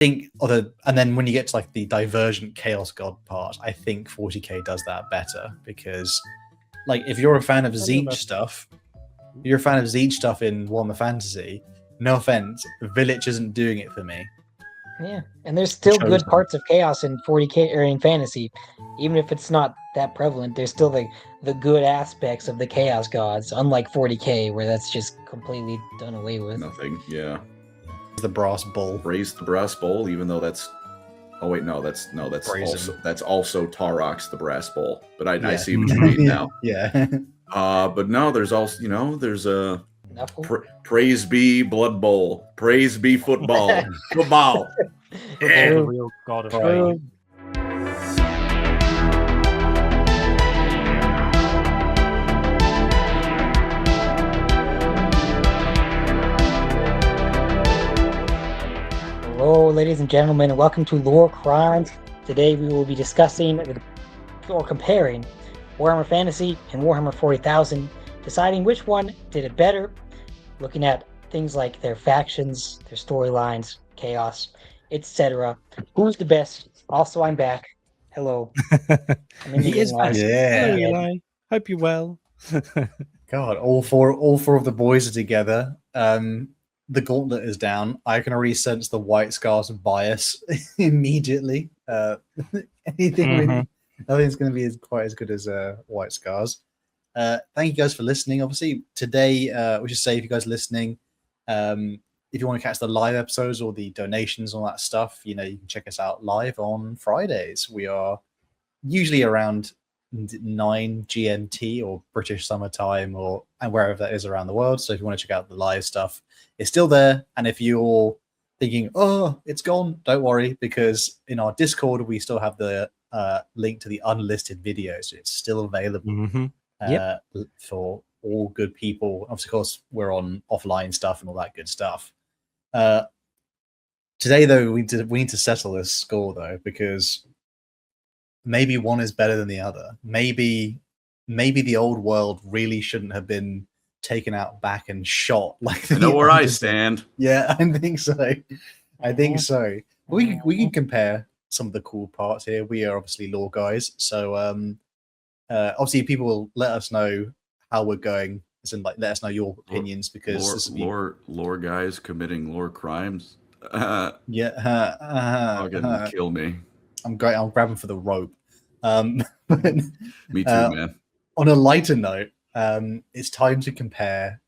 think and then when you get to like the divergent chaos god part, I think 40k does that better because like if you're a fan of Tzeentch stuff, in Warhammer Fantasy, no offense, Village isn't doing it for me. Yeah, and there's still good parts of chaos in 40k or in fantasy, even if it's not that prevalent. There's still the good aspects of the chaos gods, unlike 40k, where that's just completely done away with. Nothing. Yeah. The brass bull. Raise the brass bowl, even though that's. Oh wait, no, that's also Tarok's the brass bowl. But I see what you mean now. Yeah. But no, there's also there's a praise be Blood Bowl, praise be football, football. The real god of fighting. Hello, ladies and gentlemen, and welcome to LoreCrimes. Today we will be discussing or comparing Warhammer Fantasy and Warhammer 40,000, deciding which one did it better, looking at things like their factions, their storylines, chaos, etc. Who's the best? Also, I'm back. Hello. He is back. Yeah. Hello, Eli. Hope you're well. God, all four of the boys are together. The gauntlet is down. I can already sense the White Scars bias immediately. Nothing's going to be quite as good as White Scars. Thank you guys for listening. Obviously, today, we should say if you guys are listening, if you want to catch the live episodes or the donations, all that stuff, you can check us out live on Fridays. We are usually around 9 GMT or British summertime and wherever that is around the world. So if you want to check out the live stuff, it's still there. And if you're thinking, oh, it's gone, don't worry, because in our Discord, we still have the link to the unlisted videos. So it's still available for all good people. Of course, we're on offline stuff and all that good stuff. Today, though, we need to settle this score, though, because maybe one is better than the other. Maybe the old world really shouldn't have been taken out back and shot like. I know where I stand. Yeah, I think so. We can compare some of the cool parts here. We are obviously lore guys, so obviously people will let us know how we're going. As in, let us know your opinions because lore guys committing lore crimes. Yeah, gonna kill me. I'm grabbing for the rope. Me too, man. On a lighter note, it's time to compare.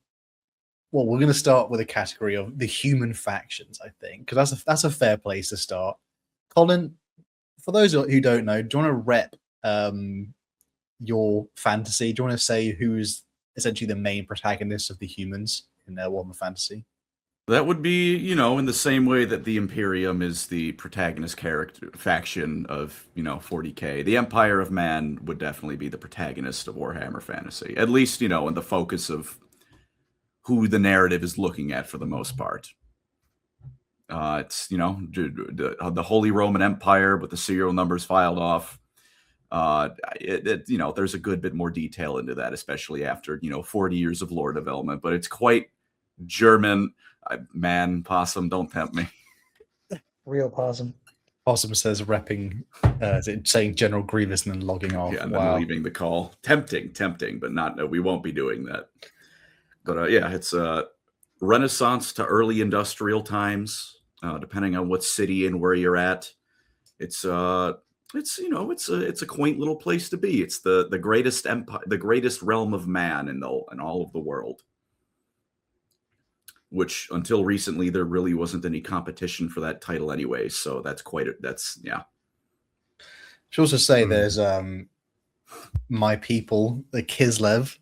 Well, we're going to start with a category of the human factions, I think, because that's a fair place to start. Colin, for those who don't know, do you want to rep your fantasy? Do you want to say who's essentially the main protagonist of the humans in their Warhammer Fantasy? That would be, in the same way that the Imperium is the protagonist faction of, 40k. The Empire of Man would definitely be the protagonist of Warhammer Fantasy. At least, in the focus of who the narrative is looking at for the most part. It's, the Holy Roman Empire with the serial numbers filed off. There's a good bit more detail into that, especially after, 40 years of lore development. But it's quite German. Man, Possum, don't tempt me. Real Possum. Possum says repping, saying General Grievous and then logging off. Yeah, and then leaving the call. Tempting, but not. No, we won't be doing that. But it's a Renaissance to early industrial times, depending on what city and where you're at. It's a quaint little place to be. It's the greatest empire, the greatest realm of man in all of the world. Which until recently there really wasn't any competition for that title anyway. So that's yeah. Should also say there's my people, the Kislev.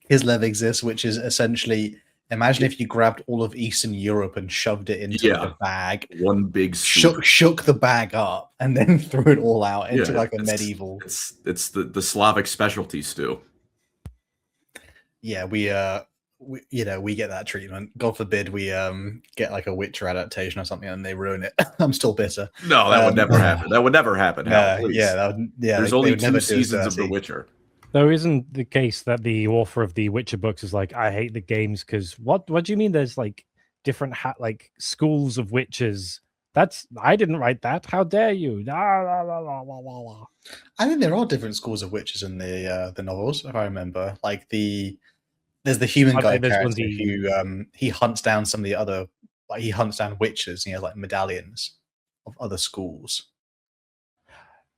Kislev exists, which is essentially, imagine if you grabbed all of Eastern Europe and shoved it into a bag. One big shook the bag up and then threw it all out into a medieval. It's the Slavic specialty stew. Yeah, we get that treatment. God forbid we get like a Witcher adaptation or something and they ruin it. I'm still bitter. No, that would never happen. That would never happen. There's only 2 seasons of The Witcher. Though isn't the case that the author of the Witcher books is like, I hate the games because what do you mean? There's like different schools of witches I didn't write that. How dare you? La, la, la, la, la, la, la. I think there are different schools of witches in the novels, if I remember. Like there's the human guy There's one character who he hunts down some of the other, like he hunts down witches, and he has like medallions of other schools.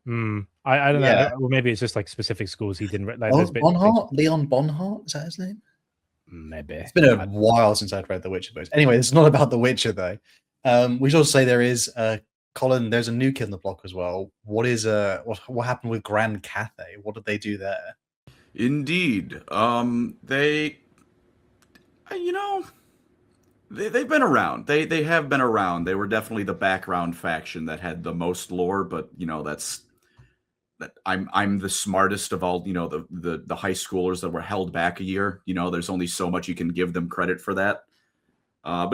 I don't Yeah. know. Well, maybe it's just like specific schools he didn't. Like, there's bits Leon Bonhart, is that his name? Maybe. It's been a while since I've read The Witcher books. Anyway, it's not about The Witcher though. We should also say there is Colin. There's a new kid on the block as well. What is what happened with Grand Cathay? What did they do there? Indeed. They, they've been around. They have been around. They were definitely the background faction that had the most lore, but I'm the smartest of all, the high schoolers that were held back a year. There's only so much you can give them credit for that. But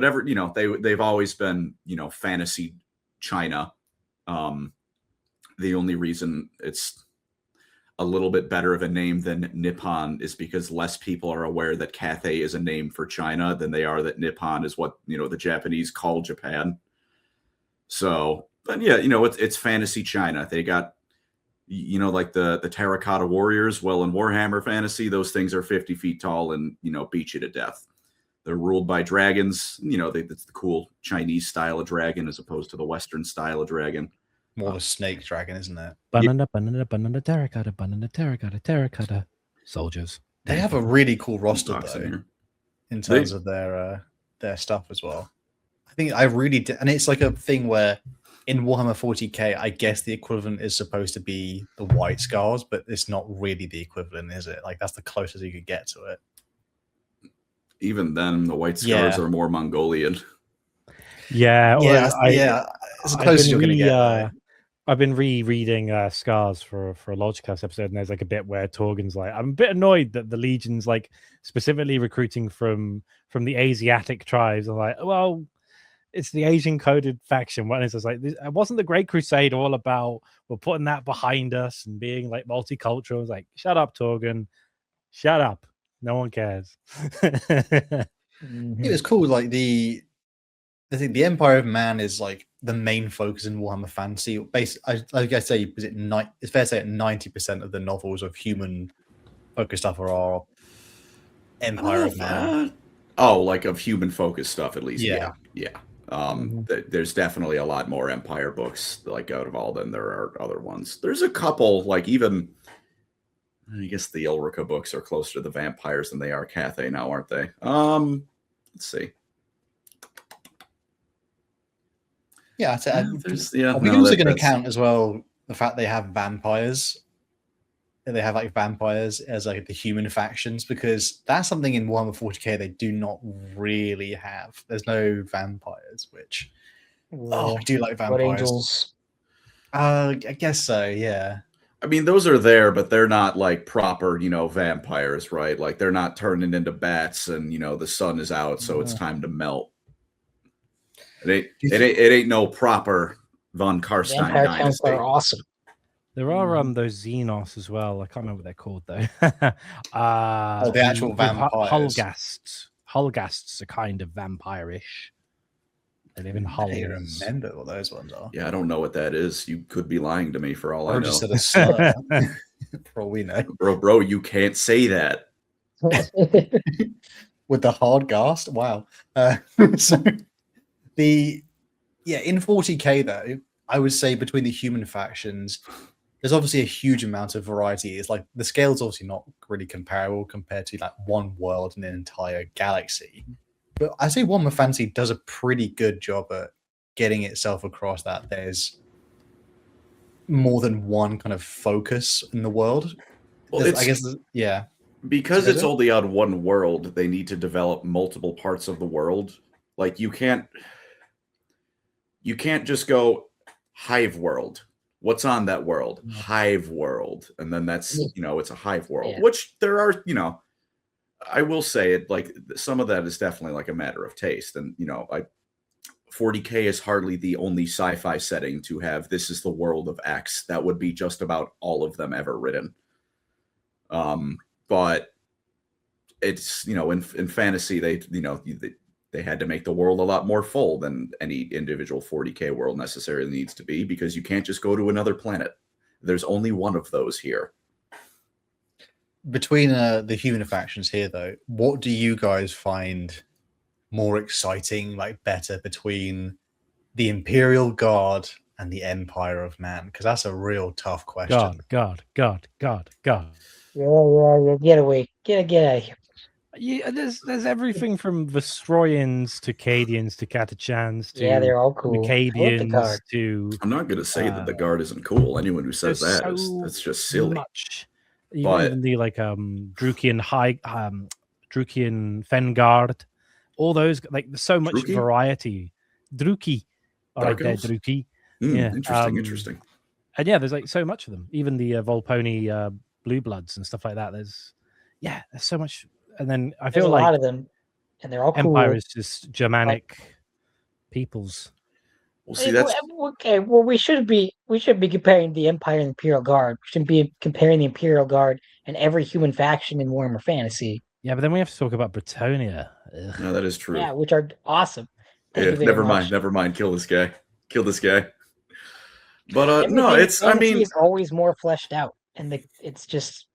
they've always been, fantasy China. The only reason it's a little bit better of a name than Nippon is because less people are aware that Cathay is a name for China than they are that Nippon is what, the Japanese call Japan. So, but yeah, it's fantasy China. They got, like the terracotta warriors. Well, in Warhammer fantasy, those things are 50 feet tall and, beat you to death. They're ruled by dragons. It's the cool Chinese style of dragon as opposed to the Western style of dragon. More of a snake dragon, isn't it? Banana, terracotta. Soldiers. They have a really cool roster though, in terms of their stuff as well. I think I really did, and it's like a thing where in Warhammer 40k, I guess the equivalent is supposed to be the White Scars, but it's not really the equivalent, is it? Like that's the closest you could get to it. Even then, the White Scars are more Mongolian. Yeah, it's the closest you're going to get. I've been rereading Scars for a Logicast episode, and there's like a bit where Torgen's like, I'm a bit annoyed that the Legion's like specifically recruiting from the Asiatic tribes. I'm like, well, it's the Asian coded faction. What is it? Like, wasn't the Great Crusade all about we're putting that behind us and being like multicultural? I was like, shut up, Torgen, shut up. No one cares. It was cool. Like the Empire of Man is like the main focus in Warhammer Fantasy. Basically, like I say, it's fair to say that 90% of the novels of human focused stuff are Empire of Man. Like of human focused stuff, at least. Yeah. There's definitely a lot more Empire books like out of all than there are other ones. There's a couple, like even I guess the Ulrica books are closer to the vampires than they are Cathay now, aren't they? Let's see. Yeah, we're also going to count as well the fact they have vampires. They have like vampires as like the human factions, because that's something in Warhammer 40k they do not really have. There's no vampires, which I do like vampires. Blood angels. I guess so. Yeah. I mean, those are there, but they're not like proper, vampires, right? Like they're not turning into bats, and the sun is out, so it's time to melt. It ain't no proper von Karstein Vampire dynasty. counts are awesome. There are those Xenos as well. I can't remember what they're called though. The actual vampires. Hulgasts are kind of vampire-ish. They live in hulls. I remember what those ones are. Yeah, I don't know what that is. You could be lying to me for all I know. Just said a slur. For all we know. Bro, you can't say that. With the hard ghast? Wow. In 40k though, I would say between the human factions, there's obviously a huge amount of variety. It's like the scale's obviously not really comparable compared to like one world in an entire galaxy. But I say Warhammer Fantasy does a pretty good job at getting itself across that there's more than one kind of focus in the world. Well, because it's only on one world, they need to develop multiple parts of the world. Like you can't just go Hive World. What's on that world? Hive World. And then that's, it's a Hive World, which there are, I will say it, like some of that is definitely like a matter of taste. And, 40K is hardly the only sci-fi setting to have this is the world of X. That would be just about all of them ever written. But it's, in fantasy, they had to make the world a lot more full than any individual 40K world necessarily needs to be, because you can't just go to another planet. There's only one of those here. Between the human factions here, though, what do you guys find more exciting, like better, between the Imperial Guard and the Empire of Man? Because that's a real tough question. God. Yeah. Get away. Get out of here. Yeah, there's everything from Vestroyans to Cadians to Catachans to Yeah, they're all cool. I love the Macadians guard. to. I'm not going to say that the Guard isn't cool. Anyone who says There's that so that's just silly. much. But- Even the like Drukian Drukian Fengard, all those, like, there's so much Druki? variety. Druki, all right, Dark there, elves? Druki. Yeah, Yeah, interesting. And yeah, there's like so much of them. Even the Volponi Blue Bloods and stuff like that. There's so much. And then I There's feel a like lot of them, and they're all Empire cool. is just Germanic peoples. Well, see, that's Okay. Well, we should be comparing the Empire and the Imperial Guard. We shouldn't be comparing the Imperial Guard and every human faction in Warhammer Fantasy. Yeah, but then we have to talk about Bretonia. Ugh. no, that is true. Yeah, which are awesome. Thank Yeah, you very never mind. Kill this guy. But no, Everything it's. in I fantasy mean, is always more fleshed out, and it's just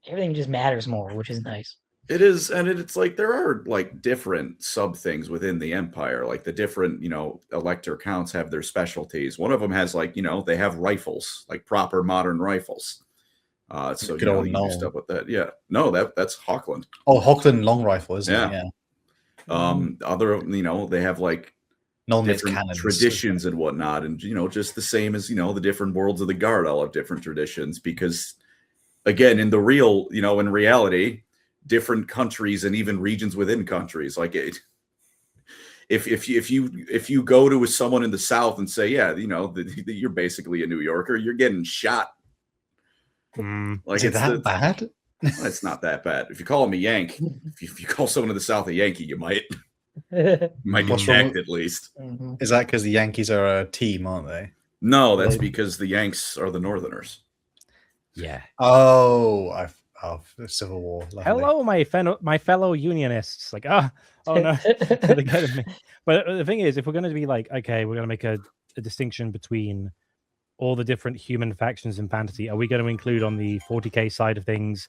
everything just matters more, which is nice. it is, and it's like there are like different sub things within the Empire. Like the different, elector counts have their specialties. One of them has like, they have rifles, like proper modern rifles. So Good old you can do Null. stuff with that. Yeah, no, that's Hawkland. Oh, Hockland long rifle, isn't it? Yeah. Yeah. Other, they have like Null knits different cannons. traditions and whatnot, and just the same as the different worlds of the Guard all have different traditions, because again, in the real, in reality, different countries and even regions within countries, like it. If you go to someone in the South and say, yeah, you're basically a New Yorker, you're getting shot. Like, Is it that bad? It's not that bad. If you call him a Yank, if you call someone in the South a Yankee, you might get What's wrong jacked at least. Mhm. Is that because the Yankees are a team, aren't they? No, that's because the Yanks are the Northerners. Yeah. Oh, the Civil War. Lovely. Hello, my fellow Unionists. Like, oh no, they're getting me. But the thing is, if we're going to be like, okay, we're going to make a distinction between all the different human factions in fantasy, are we going to include on the 40K side of things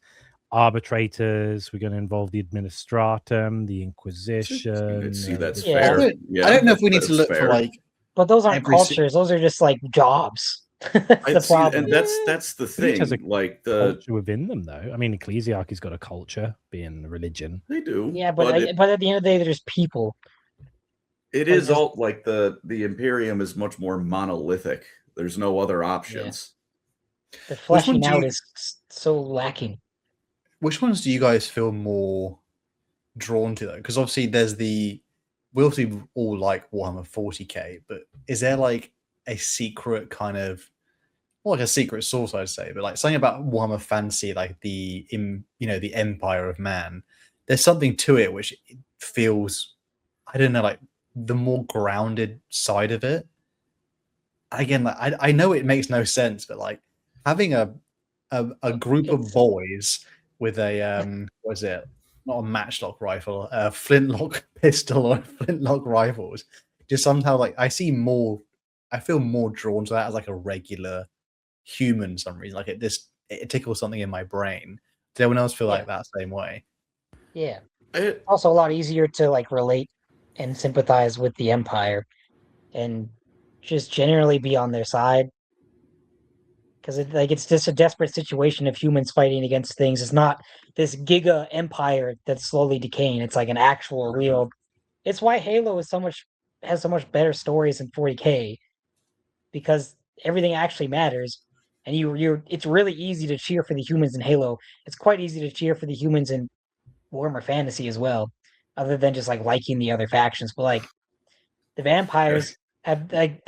arbitrators? We're going to involve the administratum, the Inquisition. See, that's Yeah. fair. I don't know if we need to look fair. for like. But those aren't Every si- cultures; those are just like jobs. That's the See, problem. and that's the Each has thing. a Like the culture within them, though. I mean, ecclesiarchy's got a culture, being religion. they do. Yeah, but at the end of the day, they're just people. It Like is just- all like the Imperium is much more monolithic. There's no other options. The one fleshing do out you- is so lacking. Which ones do you guys feel more drawn to, though? Because obviously we obviously all like Warhammer 40K, but is there like a secret kind of, not like a secret source, I'd say, but like something about Warhammer Fantasy, like the Empire of Man? There's something to it which feels, I don't know, like the more grounded side of it. Again, like, I know it makes no sense, but like having a group of boys with a what is it? Not a matchlock rifle, a flintlock pistol or flintlock rifles. Just somehow, like I feel more drawn to that as like a regular human for some reason. Like it tickles something in my brain. Does anyone else feel like that same way? Yeah. It- Also, a lot easier to like relate and sympathize with the Empire, and just generally be on their side. Because it's just a desperate situation of humans fighting against things. It's not this giga empire that's slowly decaying. It's like an actual real. It's why Halo has so much better stories than 40K, because everything actually matters, and it's really easy to cheer for the humans in Halo. It's quite easy to cheer for the humans in Warhammer Fantasy as well, other than just like liking the other factions. But like the vampires have like.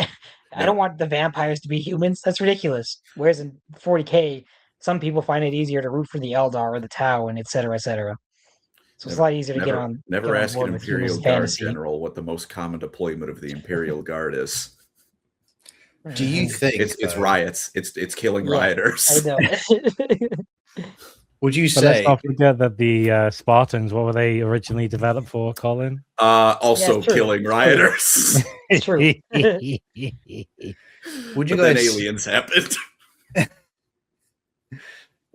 I don't want the vampires to be humans. That's ridiculous. Whereas in 40K, some people find it easier to root for the Eldar or the Tau, and et cetera, et cetera. So it's a lot easier to get on. Never get on ask board an with Imperial humans Guard fantasy. general what the most common deployment of the Imperial Guard is. Do you think It's though, riots. It's killing Yeah, rioters. I know. Would you But let's say? not forget that the Spartans, what were they originally developed for, Colin? Also Yeah, true. killing rioters. It's true. Would you But then guys? aliens happened.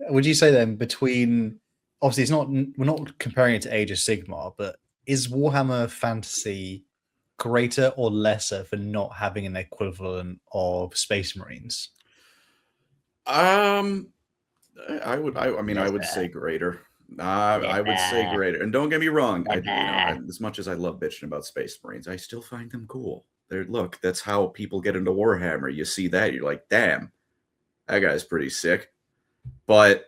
Would you say then between? Obviously, it's not. We're not comparing it to Age of Sigmar, but is Warhammer Fantasy greater or lesser for not having an equivalent of Space Marines? I mean, I would say greater. I would say greater. And don't get me wrong, as much as I love bitching about Space Marines, I still find them cool. Look, that's how people get into Warhammer. You see that, you're like, damn, that guy's pretty sick. But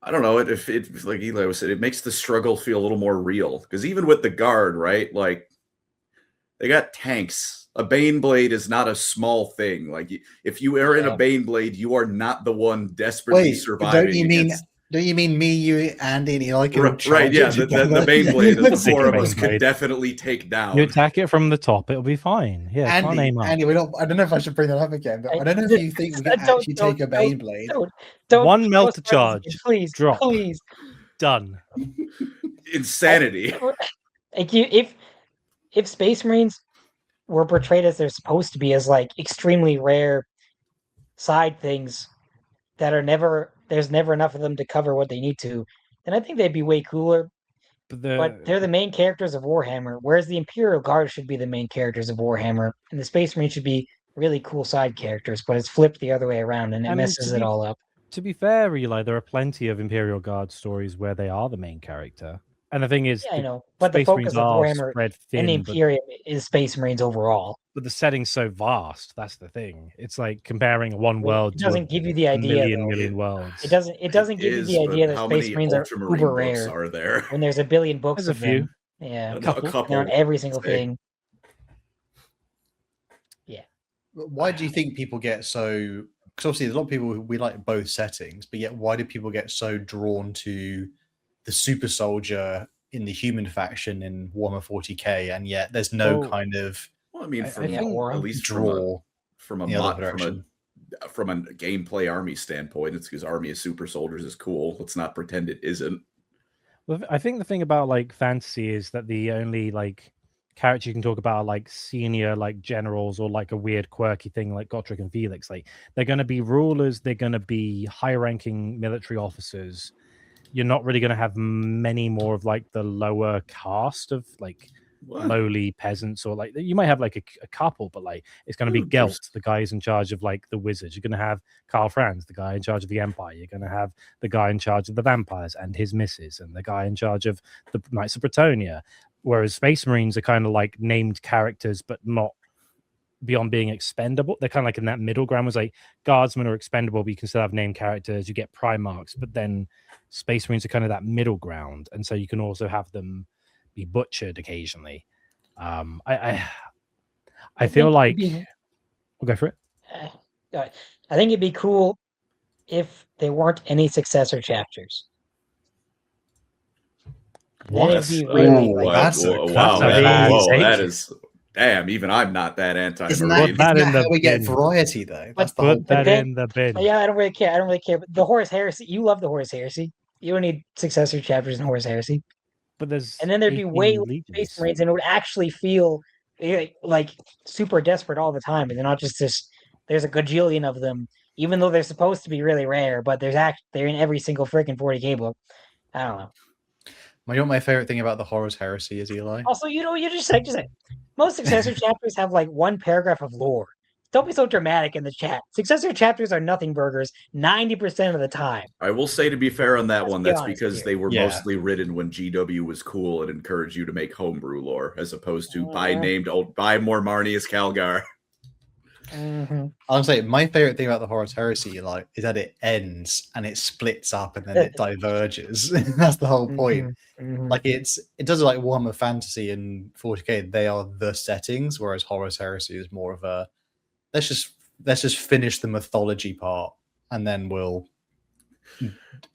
I don't know, if like Eli was saying, it makes the struggle feel a little more real. Because even with the Guard, right, like, they got tanks. A Baneblade is not a small thing. Like, if you are in a Baneblade, you are not the one desperately surviving. Don't you mean me, you, Andy, and Eli? Right, yeah. The Baneblade that the four of us could definitely take down. You attack it from the top, it'll be fine. Yeah, Andy, I don't know if I should bring that up again, but I don't know if you think we can actually take a Baneblade. Don't one melter charge. Please, drop. Please. Done. Insanity. Like if Space Marines were portrayed as they're supposed to be, as like extremely rare side things that are there's never enough of them to cover what they need to, then I think they'd be way cooler. But they're the main characters of Warhammer, whereas the Imperial Guard should be the main characters of Warhammer, and the Space Marines should be really cool side characters, but it's flipped the other way around, and it messes it all up. To be fair, Eli, there are plenty of Imperial Guard stories where they are the main character. And the thing is, I know, but the focus of Warhammer and the Imperium is Space Marines overall. But the setting's so vast. That's the thing. It's like comparing one world. It doesn't give you the idea. Million worlds. It doesn't give you the idea that Space Marines are uber rare. Are there? When there's a billion books There's of a few. them. Yeah, a couple on every single thing. Yeah. Why do you think people get so? Because obviously, a lot of people we like both settings, but yet why do people get so drawn to the super soldier in the human faction in Warhammer 40k, and yet there's no kind of I mean, from a gameplay army standpoint, it's because Army of Super Soldiers is cool. Let's not pretend it isn't. Well, I think the thing about like fantasy is that the only like character you can talk about are like senior like generals or like a weird quirky thing like Gotrek and Felix. Like they're going to be rulers, they're going to be high ranking military officers. You're not really going to have many more of like the lower caste of like lowly peasants, or like you might have like a couple, but like it's going to be Gelt, the guy who's in charge of like the wizards. You're going to have Karl Franz, the guy in charge of the Empire. You're going to have the guy in charge of the vampires and his missus, and the guy in charge of the Knights of Bretonnia. Whereas Space Marines are kind of like named characters, but not beyond being expendable. They're kind of like in that middle ground. Was like Guardsmen are expendable, but you can still have named characters. You get Primarchs, but then Space Marines are kind of that middle ground, and so you can also have them be butchered occasionally. I feel like we'll go for it. I think it'd be cool if there weren't any successor chapters. Wow, that is damn. Even I'm not that anti-Marine. Isn't that how we get variety, though? That's the whole that in the bin. Yeah, I don't really care. But the Horus Heresy, you love the Horus Heresy. You don't need successor chapters in Horus Heresy. But and then there'd be way less Space Marines, and it would actually feel like super desperate all the time, and they're not just this. There's a gajillion of them, even though they're supposed to be really rare. But they're in every single freaking 40k book. I don't know. You know what my favorite thing about the Horus Heresy is, Eli? Also, you just said most successor chapters have like one paragraph of lore. Don't be so dramatic in the chat. Successor chapters are nothing burgers 90% of the time. I will say, to be fair on that one, that's because they were mostly written when GW was cool and encouraged you to make homebrew lore, as opposed to buy more Marnius Calgar. Mm-hmm. I'll say my favorite thing about the Horus Heresy, Eli, is that it ends and it splits up and then it diverges. That's the whole point. Mm-hmm. Like it does like Warhammer Fantasy and 40k. They are the settings, whereas Horus Heresy is more of a let's just finish the mythology part and then we'll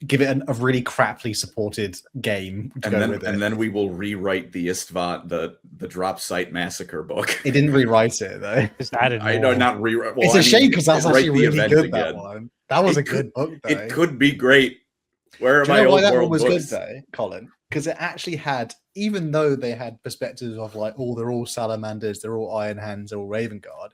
give it a really crappily supported game to go with it. And then we will rewrite the Istvat, the Drop Site Massacre book. It didn't rewrite it though. Just added more. I know, not rewrite. Well, it's a shame because that's actually really good. That one. That was a good book. Though. It could be great. Where are Do you my know why old that one world was good books? though, Colin? Because it actually had, even though they had perspectives of like, oh, they're all salamanders, they're all Iron Hands, they're all Raven Guard,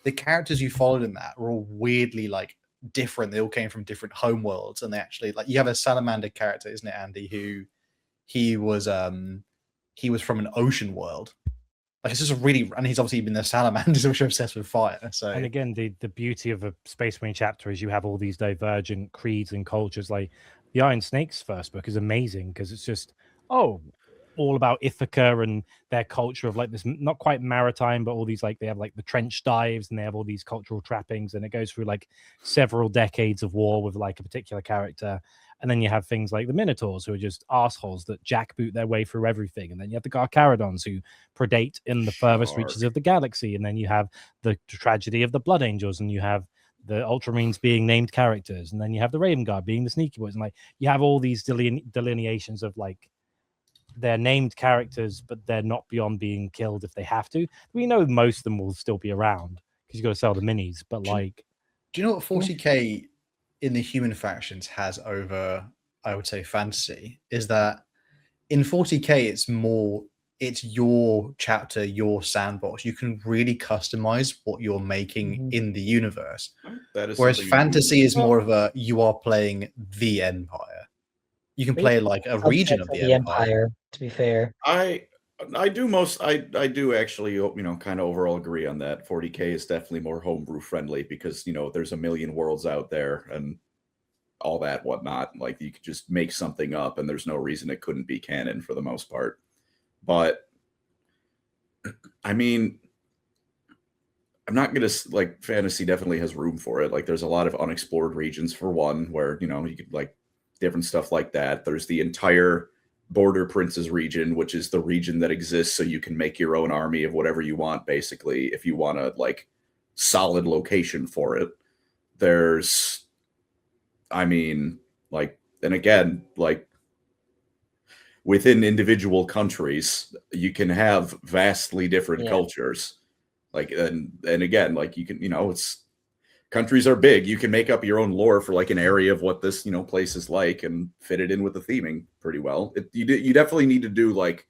the characters you followed in that were all weirdly like different. They all came from different home worlds, and they actually like you have a salamander character, isn't it, Andy? Who he was from an ocean world. Like it's just a really, and he's obviously been the salamanders, which are obsessed with fire. So And again, the beauty of a Space Marine chapter is you have all these divergent creeds and cultures. Like the Iron Snake's first book is amazing because it's just all about Ithaca and their culture of like this, not quite maritime, but all these like they have like the trench dives and they have all these cultural trappings, and it goes through like several decades of war with like a particular character. And then you have things like the Minotaurs, who are just assholes that jackboot their way through everything. And then you have the Garcaradons, who predate in the furthest reaches of the galaxy. And then you have the tragedy of the Blood Angels, and you have the Ultramarines being named characters. And then you have the Raven Guard being the sneaky boys. And like you have all these delineations of like they're named characters, but they're not beyond being killed if they have to. We know most of them will still be around because you've got to sell the minis. But like, do you know what 40k in the human factions has over, I would say, fantasy? Is that in 40k it's your chapter, your sandbox. You can really customize what you're making in the universe. That is Whereas something fantasy is more of a you are playing the Empire. You can play like a region of the Empire. To be fair, I do actually, kind of overall agree on that. 40k is definitely more homebrew friendly because there's a million worlds out there and all that whatnot. Like you could just make something up and there's no reason it couldn't be canon for the most part. But I mean, I'm not gonna like fantasy definitely has room for it. Like there's a lot of unexplored regions for one, where you could like different stuff like that. There's the entire Border Princes region, which is the region that exists so you can make your own army of whatever you want, basically, if you want a like solid location for it. There's, I mean, like, and again, like within individual countries, you can have vastly different cultures. Like, and again, like you can, it's countries are big. You can make up your own lore for like an area of what this, place is like and fit it in with the theming pretty well. You definitely need to do like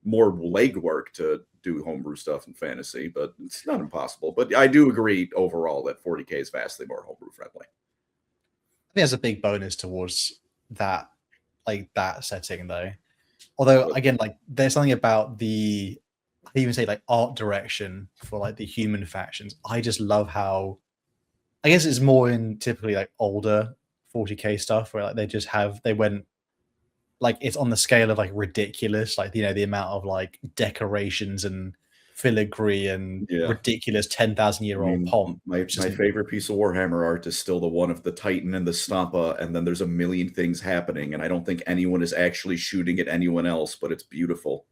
more legwork to do homebrew stuff in fantasy, but it's not impossible. But I do agree overall that 40k is vastly more homebrew friendly. I think that's a big bonus towards that, like that setting though. Although again, like there's something about the, I even say like art direction for like the human factions. I just love how, I guess it's more in typically like older 40k stuff where like they went like it's on the scale of like ridiculous, like the amount of like decorations and filigree and ridiculous 10,000-year-old pomp. My favorite piece of Warhammer art is still the one of the Titan and the Stampa, and then there's a million things happening, and I don't think anyone is actually shooting at anyone else, but it's beautiful.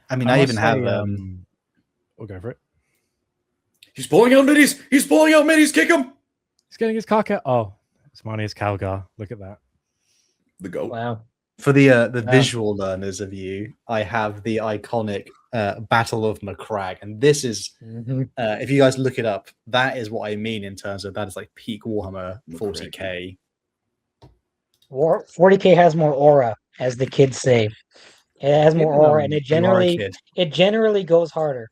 I mean, I even have we'll go for it. He's pulling out minis. He's pulling out minis. Kick him. He's getting his cock out. Oh, it's Marnia's Calgar. Look at that. The goat. Wow. For the visual learners of you, I have the iconic Battle of Macragge, and this is if you guys look it up, that is what I mean in terms of that is like peak Warhammer 40k. 40k has more aura, as the kids say. It has more aura, and it generally goes harder.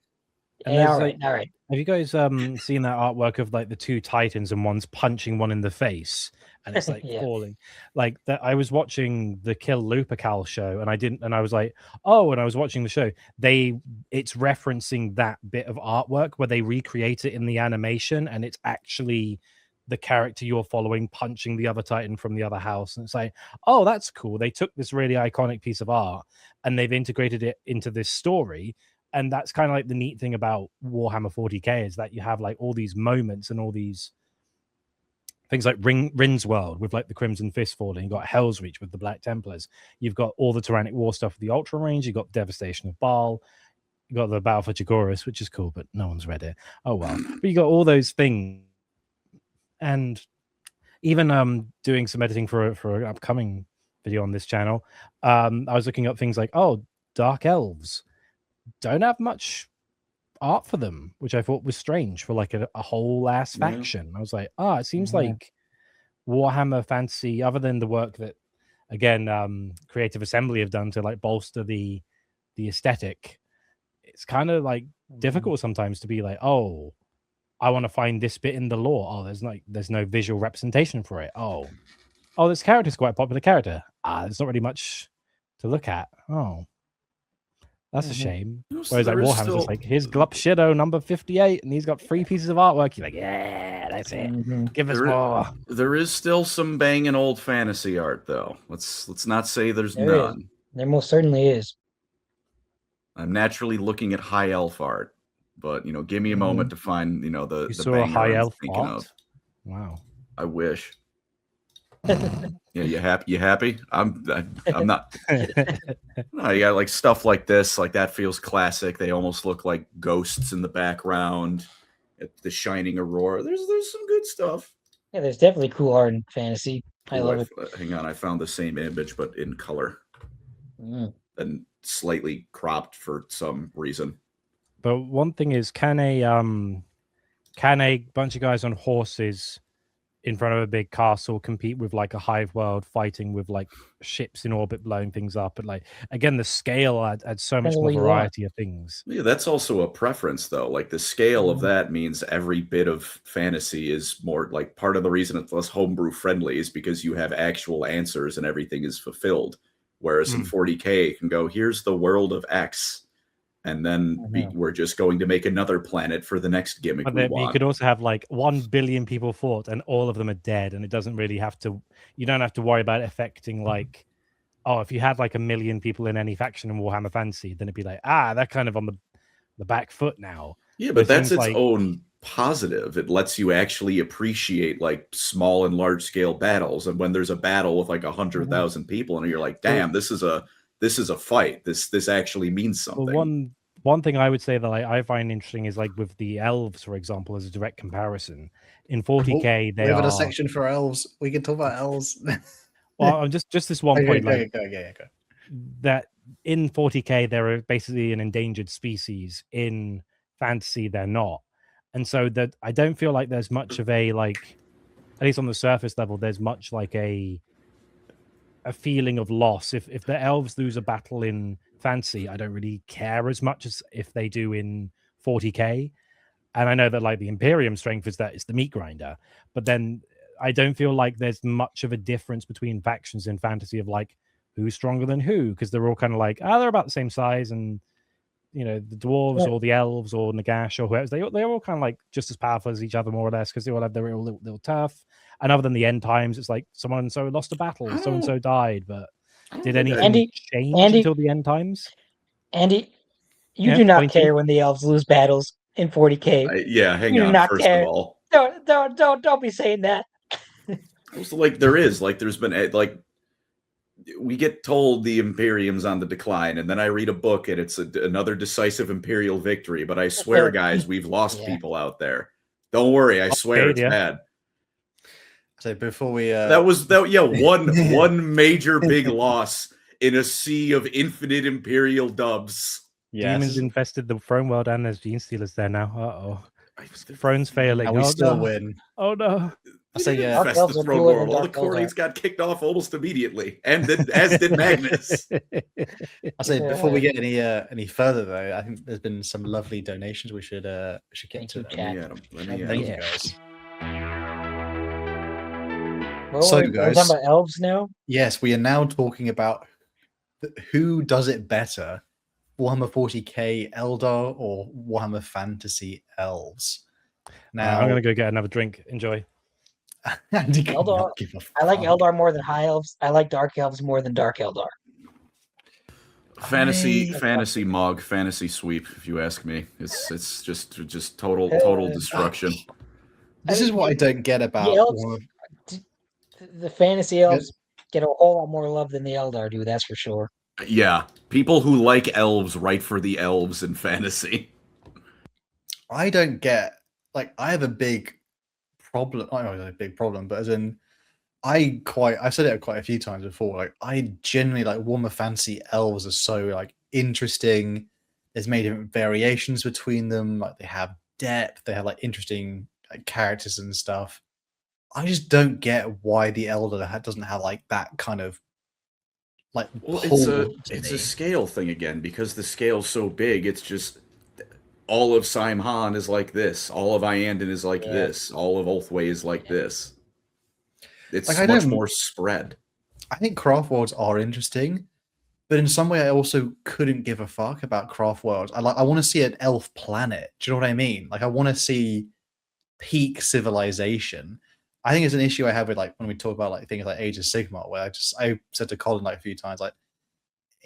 And all right. Have you guys seen that artwork of like the two Titans and one's punching one in the face and it's like falling? Like that, I was watching the Kill Lupercal show and I was like, oh, and I was watching the show. It's referencing that bit of artwork where they recreate it in the animation, and it's actually the character you're following punching the other Titan from the other house. And it's like, oh, that's cool. They took this really iconic piece of art and they've integrated it into this story. And that's kind of like the neat thing about Warhammer 40k is that you have like all these moments and all these things like Rin's World with like the Crimson Fist falling. You've got Hell's Reach with the Black Templars. You've got all the Tyrannic War stuff with the Ultra Range. You've got Devastation of Baal. You've got the Battle for Jagoras, which is cool, but no one's read it. Oh, well. But you got all those things. And even doing some editing for an upcoming video on this channel, I was looking up things like, Dark Elves don't have much art for them, which I thought was strange for like a whole ass faction. I was like, it seems like Warhammer Fantasy, other than the work that again, Creative Assembly have done to like bolster the aesthetic. It's kind of like difficult sometimes to be like, oh, I want to find this bit in the lore. Oh, there's no visual representation for it. Oh, this character's quite a popular character. There's not really much to look at. Oh, that's a shame. Whereas like Warhammer's just like, here's Glup Shadow number 58, and he's got 3 pieces of artwork. You're like, yeah, that's it. Give us more. There is still some banging old fantasy art, though. Let's not say there's none. There most certainly is. I'm naturally looking at high elf art, but give me a moment to find the saw banger a high I'm elf thinking art? of. Wow. I wish. Yeah, you happy? You happy? I'm not. No, you got like stuff like this, like that feels classic. They almost look like ghosts in the background. The shining aurora. There's some good stuff. Yeah, there's definitely cool art in fantasy. I love it. Hang on, I found the same image but in color and slightly cropped for some reason. But one thing is, can a bunch of guys on horses in front of a big castle compete with like a hive world fighting with like ships in orbit blowing things up? And like, again, the scale adds so much more variety of things. Yeah, that's also a preference though. Like the scale of that means every bit of fantasy is more like, part of the reason it's less homebrew friendly is because you have actual answers and everything is fulfilled. Whereas in 40K you can go, here's the world of X. And then we're just going to make another planet for the next gimmick. But then you could also have like 1 billion people fought and all of them are dead. And it doesn't really have to, you don't have to worry about it affecting like, oh, if you had like 1 million people in any faction in Warhammer Fantasy, then it'd be like, they're kind of on the back foot now. Yeah, but that's its own positive. It lets you actually appreciate like small and large scale battles. And when there's a battle with like 100,000 people and you're like, damn, this is a fight. This actually means something. Well, one thing I would say that I find interesting is like with the elves, for example, as a direct comparison. In 40K, they have a section for elves. We can talk about elves. Well, just this one point, go. That in 40K they're basically an endangered species. In fantasy, they're not, and so that I don't feel like there's much of a like, at least on the surface level, there's much like a feeling of loss. If the elves lose a battle in fantasy, I don't really care as much as if they do in 40K. And I know that like the Imperium strength is that it's the meat grinder, but then I don't feel like there's much of a difference between factions in fantasy of like who's stronger than who, because they're all kind of like, they're about the same size, and the dwarves or the elves or Nagash or whoever, they're all kind of like just as powerful as each other, more or less, because they all have their little turf. And other than the end times, it's like someone so lost a battle, so and so died, but did anything change until the end times? Andy, you do not care when the elves lose battles in 40K. Hang on. First of all, don't be saying that. Also, like there's been like, we get told the Imperium's on the decline, and then I read a book and it's another decisive Imperial victory. But I swear, guys, we've lost people out there. Don't worry, I swear it's bad. So before we one major big loss in a sea of infinite Imperial dubs. Yes. Demons infested the throne world, and there's Gene Stealers there now. Throne's failing. And we still win. Oh no. I say infest the throne world. All the Corlings got kicked off almost immediately, and as did Magnus. I say before we get any further though, I think there's been some lovely donations we should get to. Thank you guys. Well, so we're guys, talking about elves now. Yes, we are now talking about who does it better, Warhammer 40K Eldar or Warhammer Fantasy Elves. Now I'm gonna go get another drink. Enjoy. Eldar. I like Eldar more than High Elves. I like Dark Elves more than Dark Eldar. Fantasy mog, fantasy sweep. If you ask me, it's just total destruction. This is what I don't get about the fantasy elves. Get a whole lot more love than the Eldar do. That's for sure. Yeah, people who like elves write for the elves in fantasy. I don't get I have a big problem. I don't know, a big problem, but as in, I've said it quite a few times before. I genuinely Warhammer Fantasy elves are so interesting. There's many different variations between them. They have depth. They have interesting characters and stuff. I just don't get why the Eldar doesn't have that kind of like Well, pull to it's me. a scale thing again because the scale's so big. It's just all of Simhan is like this. All of Iandon is like Yeah. this. All of Ulthway is like this. Like It's I much don't. more spread. I think craft worlds are interesting, but in some way, I also couldn't give a fuck about craft worlds. I want to see an elf planet. Do you know what I mean? Like I want to see peak civilization. I think it's an issue I have with like when we talk about like things like Age of Sigmar, where I said to Colin like a few times, like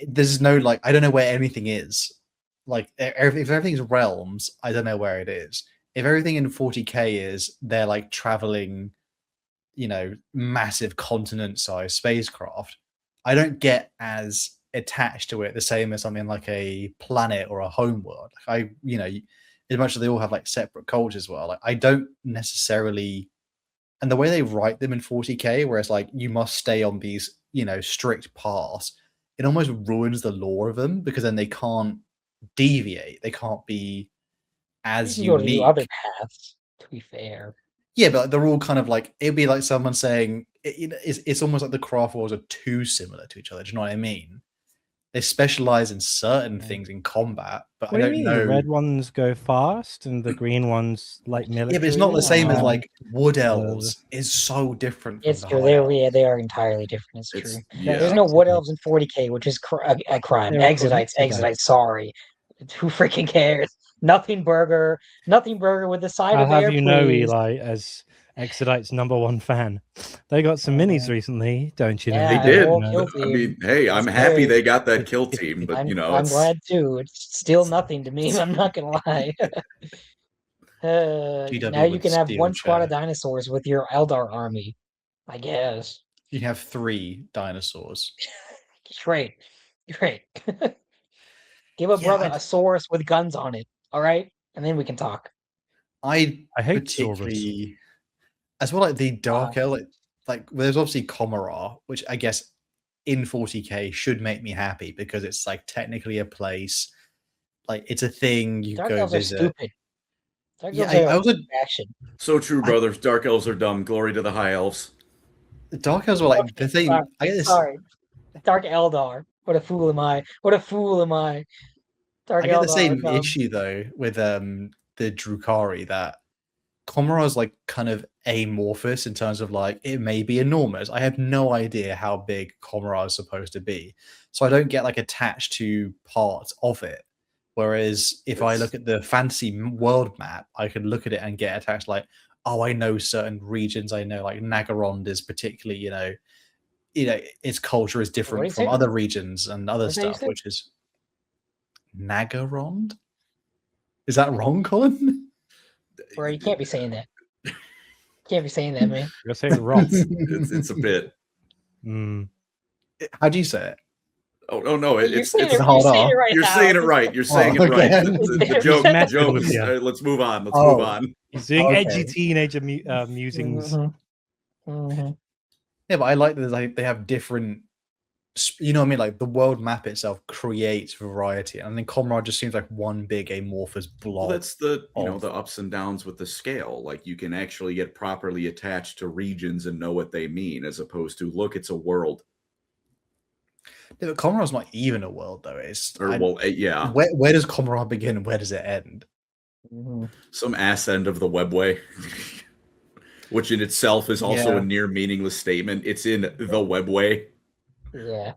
there's no like I don't know where anything is. Like if everything's realms, I don't know where it is. If everything in 40k is they're like traveling, massive continent-sized spacecraft, I don't get as attached to it the same as something like a planet or a home world. Like as much as they all have like separate cultures, well, like I don't necessarily, and the way they write them in 40k, where it's like you must stay on these, strict paths, it almost ruins the lore of them because then they can't deviate. They can't be You as can go to unique. other paths, to be fair. Yeah, but they're all kind of like it'd be like someone saying it's almost like the craft wars are too similar to each other. Do you know what I mean? They specialize in certain things in combat, but What I do you don't mean? The know. red ones go fast and the green ones like military? Yeah, but it's not the same as like wood uh, elves. Is so different from It's the true. high elves. They are entirely different. It's It's true. yeah. There's no wood elves in 40k, which is a crime. They're called Exodites. Sorry, who freaking cares? Nothing burger with the side I'll of have air, you know, please. Eli, as Exodite's #1 fan, they got some minis recently, don't you know? Yeah, They did. whole No. kill I team. mean, hey, That's I'm happy great. they got that kill team, but I'm glad too. It's still nothing to me. I'm not gonna lie. Now you would can have steal one squad chair. of dinosaurs with your Eldar army, I guess. You can have 3 dinosaurs. Great. Give a brother a Saurus with guns on it, all right? And then we can talk. I hate particularly, as well, like the Dark Elf, like there's obviously Komara, which I guess in 40k should make me happy because it's like technically a place, like it's a thing you Dark go elves visit. are stupid. Dark Yeah, elves I are also action. So true, brothers. Dark elves are dumb. Glory to the high elves. the Dark Elves were like the thing. I get this. Sorry. Dark Eldar. What a fool am I? Dark I get the Eldar. same Dumb. issue though with the Drukhari, that Komara is like kind of amorphous in terms of like it may be enormous. I have no idea how big Komara is supposed to be, so I don't get like attached to parts of it. Whereas if I look at the fantasy world map, I can look at it and get attached. Like, oh, I know certain regions. I know like Nagarond is particularly, its culture is different from other regions and other stuff, which is Nagarond. Is that wrong, Colin? Bro, you can't be saying that. Can't be saying that, man. You're saying it wrong. It's a bit. How do you say it? Oh no! It's hard R. You're saying it right. You're saying it right. The joke. Let's move on. Let's move on. He's doing edgy teenager musings. Yeah, but I like that they have different. You know what I mean? Like the world map itself creates variety, and then Comrade just seems like one big amorphous blob. Well, that's the the ups and downs with the scale. Like you can actually get properly attached to regions and know what they mean, as opposed to look, it's a world. Yeah, but Comrade's not even a world though. Yeah. Where does Comrade begin and where does it end? Some ass end of the webway. Which in itself is also a near meaningless statement. It's in the webway. Yeah.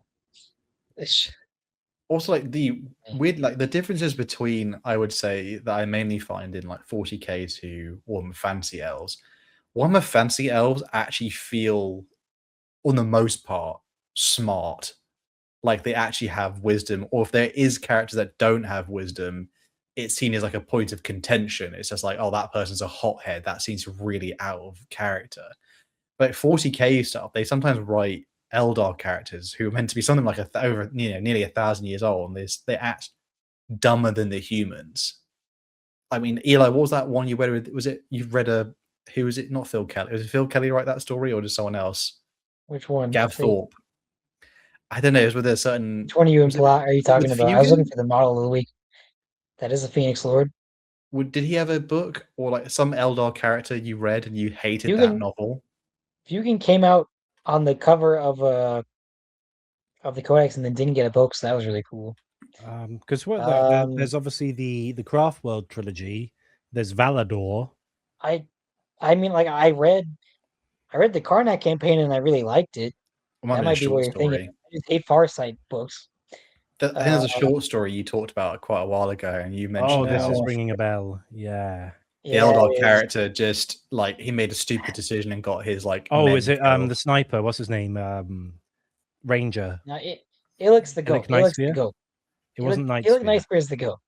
Also, like the weird, like the differences between, I would say, that I mainly find in like 40k to Warhammer Fantasy Elves. Warhammer Fantasy Elves actually feel, on the most part, smart. Like they actually have wisdom, or if there is characters that don't have wisdom, it's seen as like a point of contention. It's just like, oh, that person's a hothead. That seems really out of character. But 40k stuff, they sometimes write Eldar characters who are meant to be something like nearly 1,000 years old, and they act dumber than the humans. I mean, Eli, what was that one you read? Was it who was it? Not Phil Kelly. Was it Phil Kelly write that story, or just someone else? Which one? Gav Thorpe. I don't know. It was with a certain. Which one are you talking about? I was looking for the model of the week. That is the Phoenix Lord. Did he have a book or like some Eldar character you read and you hated that novel? Fugan came out on the cover of of the Codex and then didn't get a book, so that was really cool. Because there's obviously the Craft World trilogy. There's Valador. I mean, like I read the Karnak campaign and I really liked it. It might That be a might be what short you're thinking. story. I just hate Farsight books. I think there's a short story you talked about quite a while ago, and you mentioned This how is ringing a bell. Yeah. the Eldar character just like he made a stupid decision and got his like. Oh, is it killed. the sniper? What's his name? Ranger. No, Illich's the goat. Illich's the Nightspear? goat. It wasn't Illich Nightspear. Nightspear is the goat.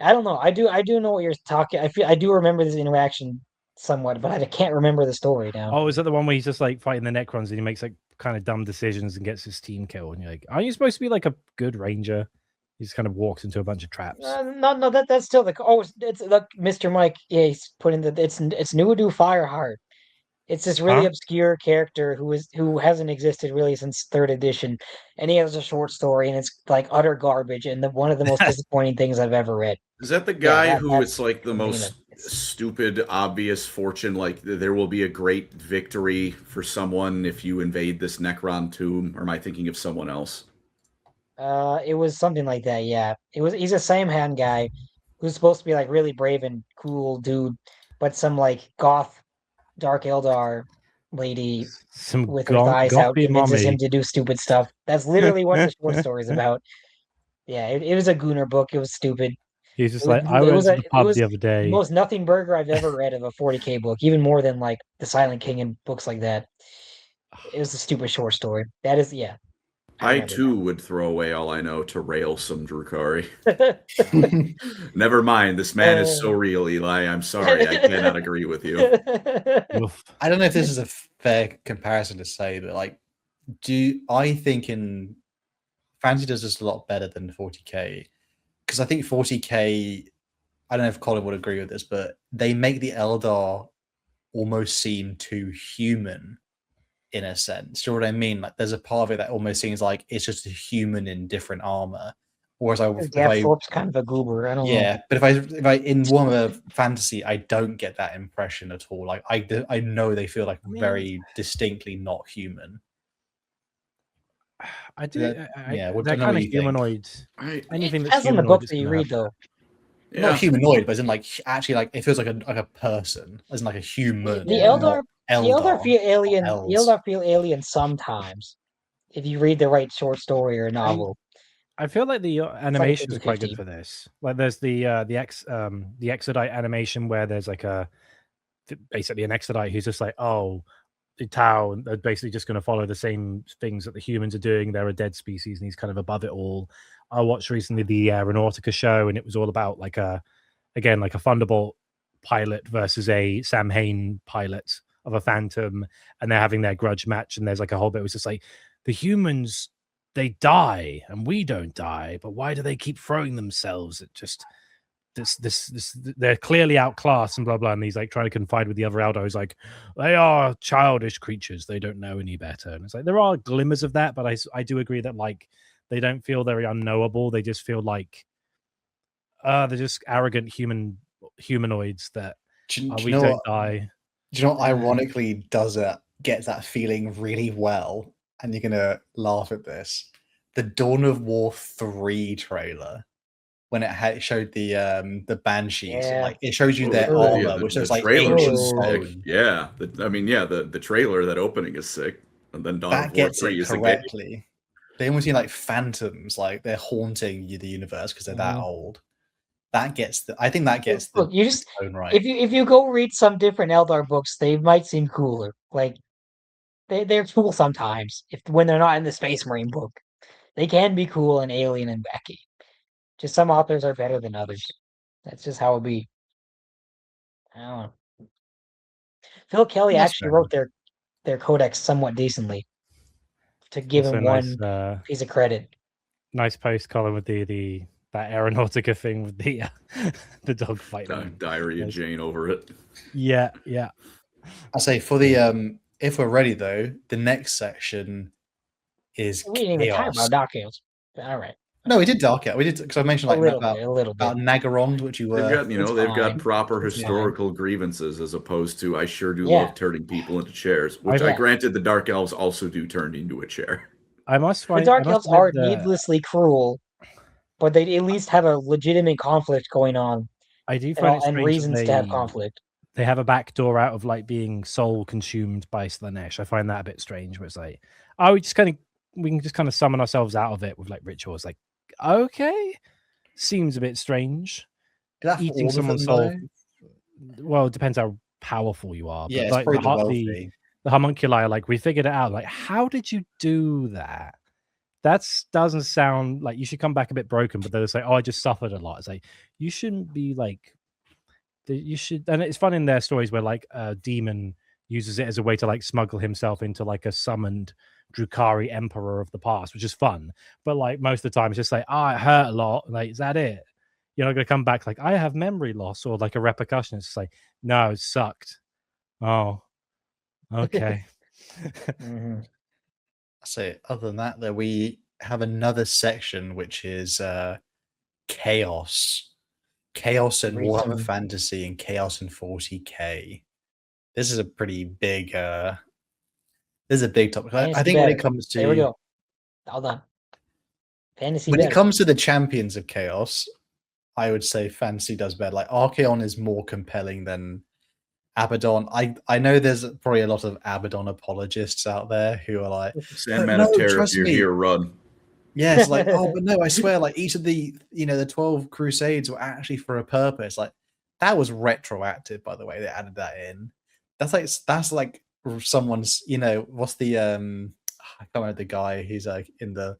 I don't know. I do know what you're talking. I do remember this interaction somewhat, but I can't remember the story now. Oh, is that the one where he's just like fighting the Necrons and he makes like kind of dumb decisions and gets his team killed? And you're like, aren't you supposed to be like a good ranger? He just kind of walks into a bunch of traps. No, that's still the. Oh, it's look, Mr. Mike. Yeah, he's putting it's Nuadu Fireheart. It's this really obscure character who hasn't existed really since 3rd edition, and he has a short story, and it's like utter garbage, and one of the most disappointing things I've ever read. Is that the guy who it's like the most stupid, obvious fortune? Like there will be a great victory for someone if you invade this Necron tomb. Or am I thinking of someone else? It was something like that. Yeah, he's a Samhan guy who's supposed to be like really brave and cool dude, but some like goth Dark Eldar lady with her thighs out convinces him to do stupid stuff. That's literally what the short story is about. Yeah, it was a Gooner book. It was stupid. He's just like, I went to the pub the other day. The most nothing burger I've ever read of a 40k book, even more than like the Silent King and books like that. It was a stupid short story. That is, yeah. I too would throw away all I know to rail some Drukhari. Never mind, this man is so real, Eli. I'm sorry, I cannot agree with you. I don't know if this is a fair comparison to say, but like, I think in Fantasy does this a lot better than 40k, because I think 40k, I don't know if Colin would agree with this, but they make the Eldar almost seem too human in a sense. Do you know what I mean? Like there's a part of it that almost seems like it's just a human in different armor. Whereas Thorpe's kind of a goober. I don't know. Yeah, but if I in Warhammer Fantasy, I don't get that impression at all. Like I know they feel like very distinctly not human. I do. They're kind of humanoid. Anything that's in the book that you read, though. Yeah. Not humanoid, but as in like actually like it feels like a person, as in like a human. The Eldar feel alien. The Eldar feel alien sometimes, if you read the right short story or novel. I feel like the animation is quite good for this. Like there's the Exodite animation where there's like basically an Exodite who's just like, oh, the Tau, they're basically just going to follow the same things that the humans are doing. They're a dead species, and he's kind of above it all. I watched recently the Renautica show, and it was all about like a Thunderbolt pilot versus a Samhain pilot of a Phantom, and they're having their grudge match. And there's like a whole bit. It was just like the humans, they die and we don't die, but why do they keep throwing themselves at just this they're clearly outclassed and blah blah. And he's like trying to confide with the other Eldar. He's like, they are childish creatures, they don't know any better. And it's like there are glimmers of that, but I do agree that like they don't feel very unknowable. They just feel like they're just arrogant humanoids that we don't die. Do you know what ironically gets that feeling really well? And you're gonna laugh at this. The Dawn of War 3 trailer, when it showed the Banshees, like it shows you their armor, which is like ancient stone. Yeah, the trailer, that opening is sick. And then Dawn of War 3 is correctly. They almost seem like phantoms, like they're haunting the universe because they're that old. I think that gets Look, you just right. If you go read some different Eldar books, they might seem cooler. Like they're cool sometimes when they're not in the Space Marine book. They can be cool and alien and wacky. Just some authors are better than others. That's just how it be. I don't know. Phil Kelly actually wrote their codex somewhat decently, to give him one piece of credit. Nice post, Colin, with that Aeronautica thing with the dog fight. Diary of Jane over it. Yeah. I say for the if we're ready though, the next section is we didn't even talk about Dark Elves. All right. No, we did Dark Elves. We did because I mentioned like a little bit about Nagarond, which you were. They've got proper historical grievances as opposed to I sure do love turning people into chairs, which I granted the Dark Elves also do turn into a chair. I must The find. Dark I must Elves admit are the- needlessly cruel, but they at least have a legitimate conflict going on, I do find it and strange that reasons to have conflict. they have a back door out of like being soul consumed by Slanesh. I find that a bit strange. Where it's like, oh, we can just kind of summon ourselves out of it with like rituals. Like, okay, seems a bit strange. Is that for all Eating of someone's them, soul. though? Well, it depends how powerful you are. Yeah, But it's like probably the the wealthy. homunculi, are like we figured it out. Like, how did you do that? Doesn't sound like you should come back a bit broken. But they'll say, oh, I just suffered a lot. It's like you shouldn't be like. You should, and it's fun in their stories where like a demon uses it as a way to like smuggle himself into like a summoned Drukari emperor of the past, which is fun. But like most of the time, it's just like, oh, it hurt a lot. Like, is that it? You're not gonna come back like I have memory loss or like a repercussion. It's just like, no, it sucked. Oh, okay. Mhm. So other than that, though, we have another section which is chaos. Chaos in Warhammer Recently. Fantasy and Chaos in 40k. This is a pretty big this is a big topic. I Fantasy think when it better. comes to There we go. Hold on. Fantasy when it better. comes to the champions of chaos, I would say fantasy does better. Like Archaon is more compelling than Abaddon. I know there's probably a lot of Abaddon apologists out there who are like, Sandman no, of Terror, trust if you're me. here, run. yeah, it's like, oh, but no, I swear, like each of the the 12 crusades were actually for a purpose. Like that was retroactive, by the way. They added that in. That's like someone's, what's the I can't remember the guy who's like in the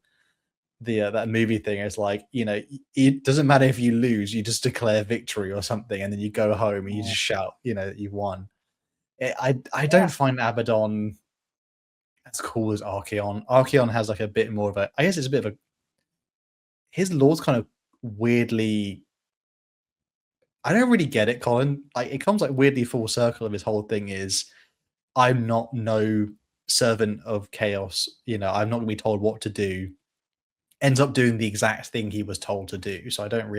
that movie thing. It's like, it doesn't matter if you lose, you just declare victory or something, and then you go home and you just shout, that you've won. I don't find Abaddon as cool as Archaon. Archaon has like a bit more of a, I guess it's a bit of a, his lord's kind of weirdly, I don't really get it, Colin. Like it comes like weirdly full circle of his whole thing is, I'm not no servant of chaos. I'm not going to be told what to do. Ends up doing the exact thing he was told to do. So I don't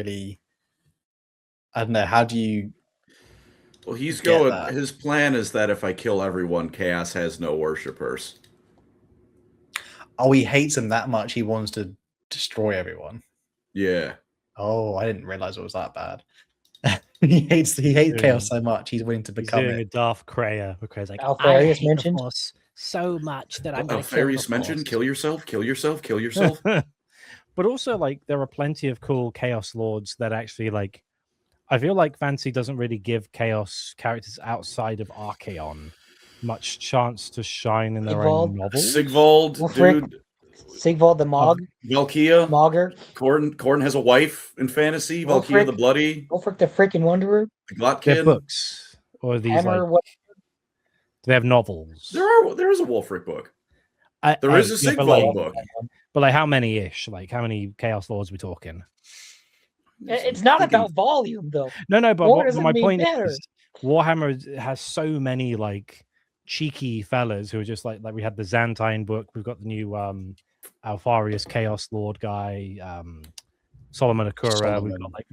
know. How do you? Well, he's Get going. that. His plan is that if I kill everyone, Chaos has no worshippers. Oh, he hates them that much. He wants to destroy everyone. Yeah. Oh, I didn't realize it was that bad. he hates chaos so much. He's willing to He's become doing a it. Darth Kreia. Kreia's like, Alfarius I hate mentioned. the Force so much that I'm going to kill the Alfarius mentioned, Force. kill yourself, kill yourself, kill yourself. But also, like, there are plenty of cool Chaos Lords that actually, like, I feel like Fantasy doesn't really give Chaos characters outside of Archaon much chance to shine in their own Sigvald? novels. Sigvald, Wolfric? dude. Sigvald the Mog, Valkia. Mogger, Corn has a wife in fantasy. Valkia the Wolfric? Bloody. Wolfric the freaking Wanderer, The They're Glotkin. books, or these Hammer. like What? they have novels. There is a Wolfric book. There is a Sigvald book. But like, how many ish? Like, how many Chaos Lords are we talking? It's not about volume though. No, but More doesn't my mean point better. is, Warhammer has so many like cheeky fellas who are just like we had the Xantine book. We've got the new Alfarius Chaos Lord guy, Solomon Akura. We've got like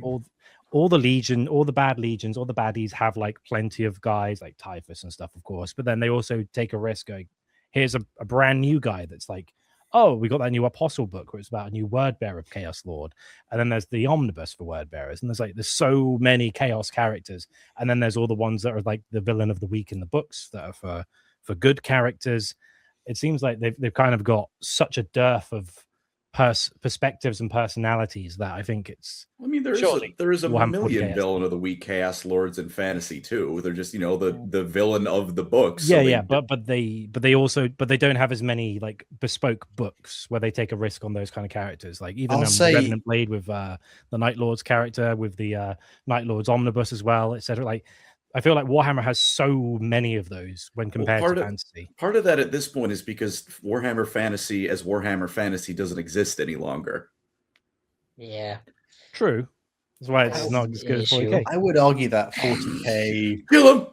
all the legion, all the bad legions, all the baddies have like plenty of guys like Typhus and stuff, of course. But then they also take a risk going, here's a brand new guy that's like, oh, we got that new Apostle book where it's about a new word bearer of Chaos Lord. And then there's the omnibus for word bearers. And there's so many Chaos characters. And then there's all the ones that are like the villain of the week in the books that are for good characters. It seems like they've kind of got such a dearth of perspectives and personalities that I think it's. I mean, there is a million villain of the week Chaos Lords in fantasy too. They're just the villain of the books. Yeah, so but they don't have as many like bespoke books where they take a risk on those kind of characters. Like even the Revenant Blade with the Night Lord's character, with the Night Lord's omnibus as well, etc. Like I feel like Warhammer has so many of those when compared to fantasy. Part of that at this point is because Warhammer Fantasy as Warhammer Fantasy doesn't exist any longer. Yeah. True. That's why it's not as good as 40k. I would argue that 40k Kill him!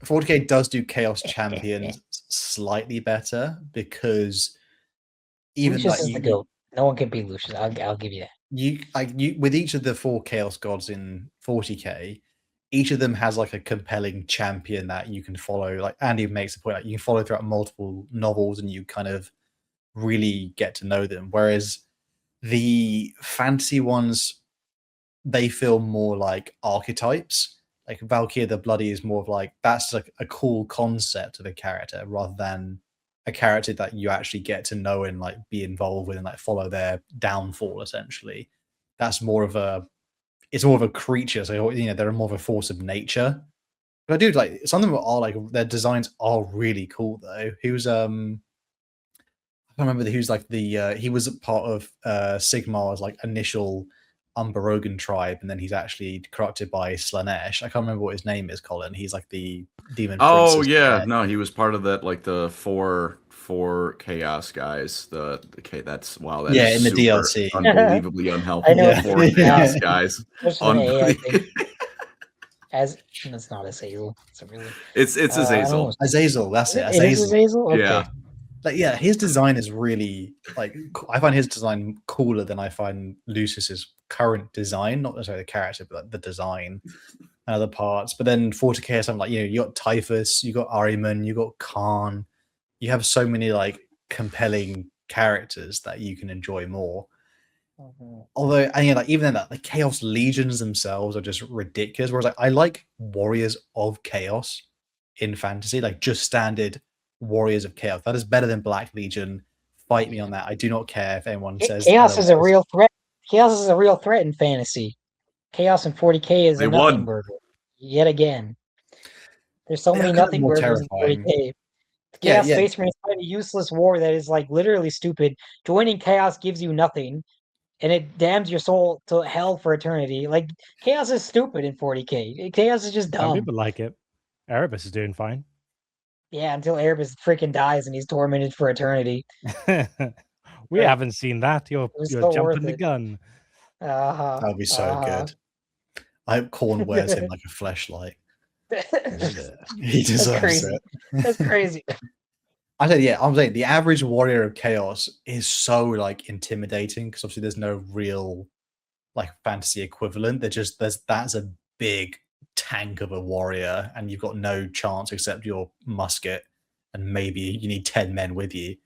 40k does do Chaos Champions slightly better because even Lucius is the GOAT. No one can beat Lucius. I'll give you that. You with each of the 4 Chaos Gods in 40k, each of them has like a compelling champion that you can follow. Like Andy makes the point, like you can follow throughout multiple novels and you kind of really get to know them. Whereas the fantasy ones, they feel more like archetypes. Like Valkyria the Bloody is more of like, that's like a cool concept of a character rather than a character that you actually get to know and like be involved with and like follow their downfall essentially. That's more of a, it's more of a creature. So, you know, they're more of a force of nature. But I do like, some of them are like, their designs are really cool though. He was, I can't remember who's like the, he was a part of Sigmar's like initial Umbarogan tribe, and then he's actually corrupted by Slanesh. I can't remember what his name is, Colin. He's like the demon. Oh prince's yeah, head. no, he was part of that, like the four chaos guys. Okay, that's wow, that Yeah, is in the super DLC. unbelievably unhelpful. I know. Yeah. Four chaos guys. There's an A, I think. Unbelievable. As it's not Azazel. It's a really. It's I don't Azazel. know. Azazel, that's it. It is Azazel. Azazel. Okay. Yeah. Like, yeah, his design is really like, I find his design cooler than I find Lucius's current design, not necessarily the character, but like the design and other parts. But then 40k has something like, you know, you got Typhus, you got Ahriman, you got Khan. You have so many like compelling characters that you can enjoy more. Although, and yeah, like even then, that the Chaos Legions themselves are just ridiculous. Whereas like, I like Warriors of Chaos in fantasy, like just standard Warriors of Chaos. That is better than Black Legion. Fight me on that. I do not care if anyone says Chaos is a otherwise. real threat. Chaos is a real threat in fantasy. Chaos in 40k is They a nothing won. burger. Yet again. There's so They're many kind of nothing more burgers in terrifying. 40k. Yeah, Chaos yeah. Space Marine is quite a useless war that is like literally stupid. Joining Chaos gives you nothing, and it damns your soul to hell for eternity. Like Chaos is stupid in 40k. Chaos is just Some dumb. people like it. Erebus is doing fine. Yeah, until Erebus freaking dies and he's tormented for eternity. We Right. haven't seen that. You're was so worth jumping the it. gun. Uh-huh. That would be so good. I hope Korn wears him like a fleshlight. He That's deserves crazy. it. That's crazy. I said, yeah, I'm saying the average warrior of chaos is so like intimidating because obviously there's no real like fantasy equivalent. That's a big tank of a warrior, and you've got no chance except your musket, and maybe you need 10 men with you.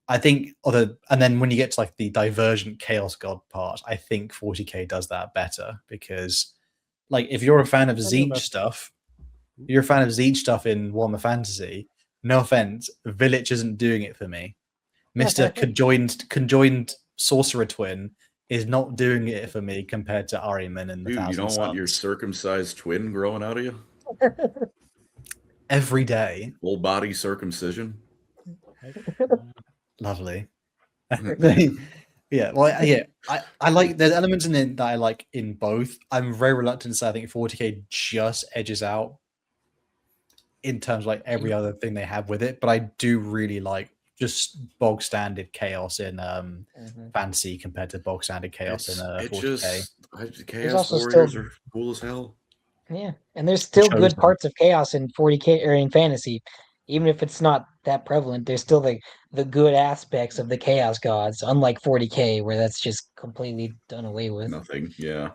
I think and then when you get to like the divergent chaos god part, I think 40k does that better because like if you're a fan of Tzeentch stuff, you're a fan of Tzeentch stuff in Warhammer Fantasy. No offense, Village isn't doing it for me. Mr. conjoined sorcerer twin is not doing it for me compared to Ahriman and the Dude, you Thousand don't want your Suns. circumcised twin growing out of you? Every day. Full body circumcision? Lovely. Yeah, well, yeah, I like, there's elements in it that I like in both. I'm very reluctant to say I think 40k just edges out in terms of like every other thing they have with it, but I do really like just bog standard chaos in fantasy compared to bog standard chaos in 40k. Chaos Warriors are cool as hell. Yeah, and there's still good parts of chaos in 40k or in fantasy, even if it's not that prevalent. There's still the good aspects of the chaos gods, unlike 40k where that's just completely done away with. Nothing. Yeah.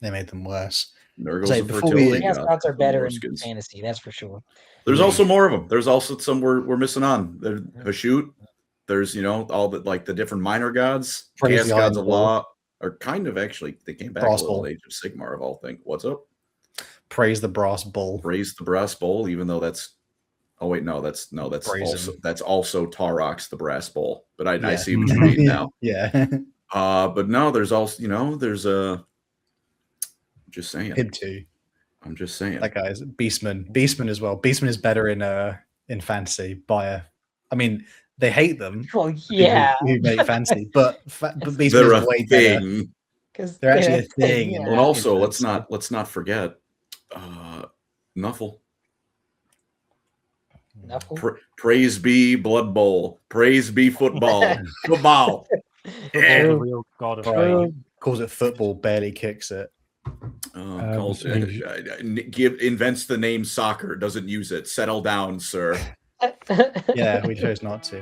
They made them worse. Nurgle's a fertility chaos gods are better in skins. fantasy, that's for sure. There's also more of them. There's also some we're missing on. There's Hashut. There's all the like the different minor gods. Praise Chaos gods of law are kind of actually they came back Brass a little Bull. Age of Sigmar of all things. What's up? Praise the Brass Bull. Praise the Brass Bull, even though that's that's also Tarox the Brass Bull. But I see what you mean now. Yeah. But no, there's also there's a just saying. Him too. I'm just saying. That guy's Beastman. Beastman as well. Beastman is better in fantasy by I mean, they hate them. Well, yeah. Who make fantasy, but Beastman is way better. Because they're actually a thing. Yeah. And also, let's not forget Nuffle. Praise be Blood Bowl. Praise be football. Football. The real god of fighting. Calls it football, barely kicks it. Invents the name soccer, doesn't use it. Settle down, sir. Yeah, we chose not to.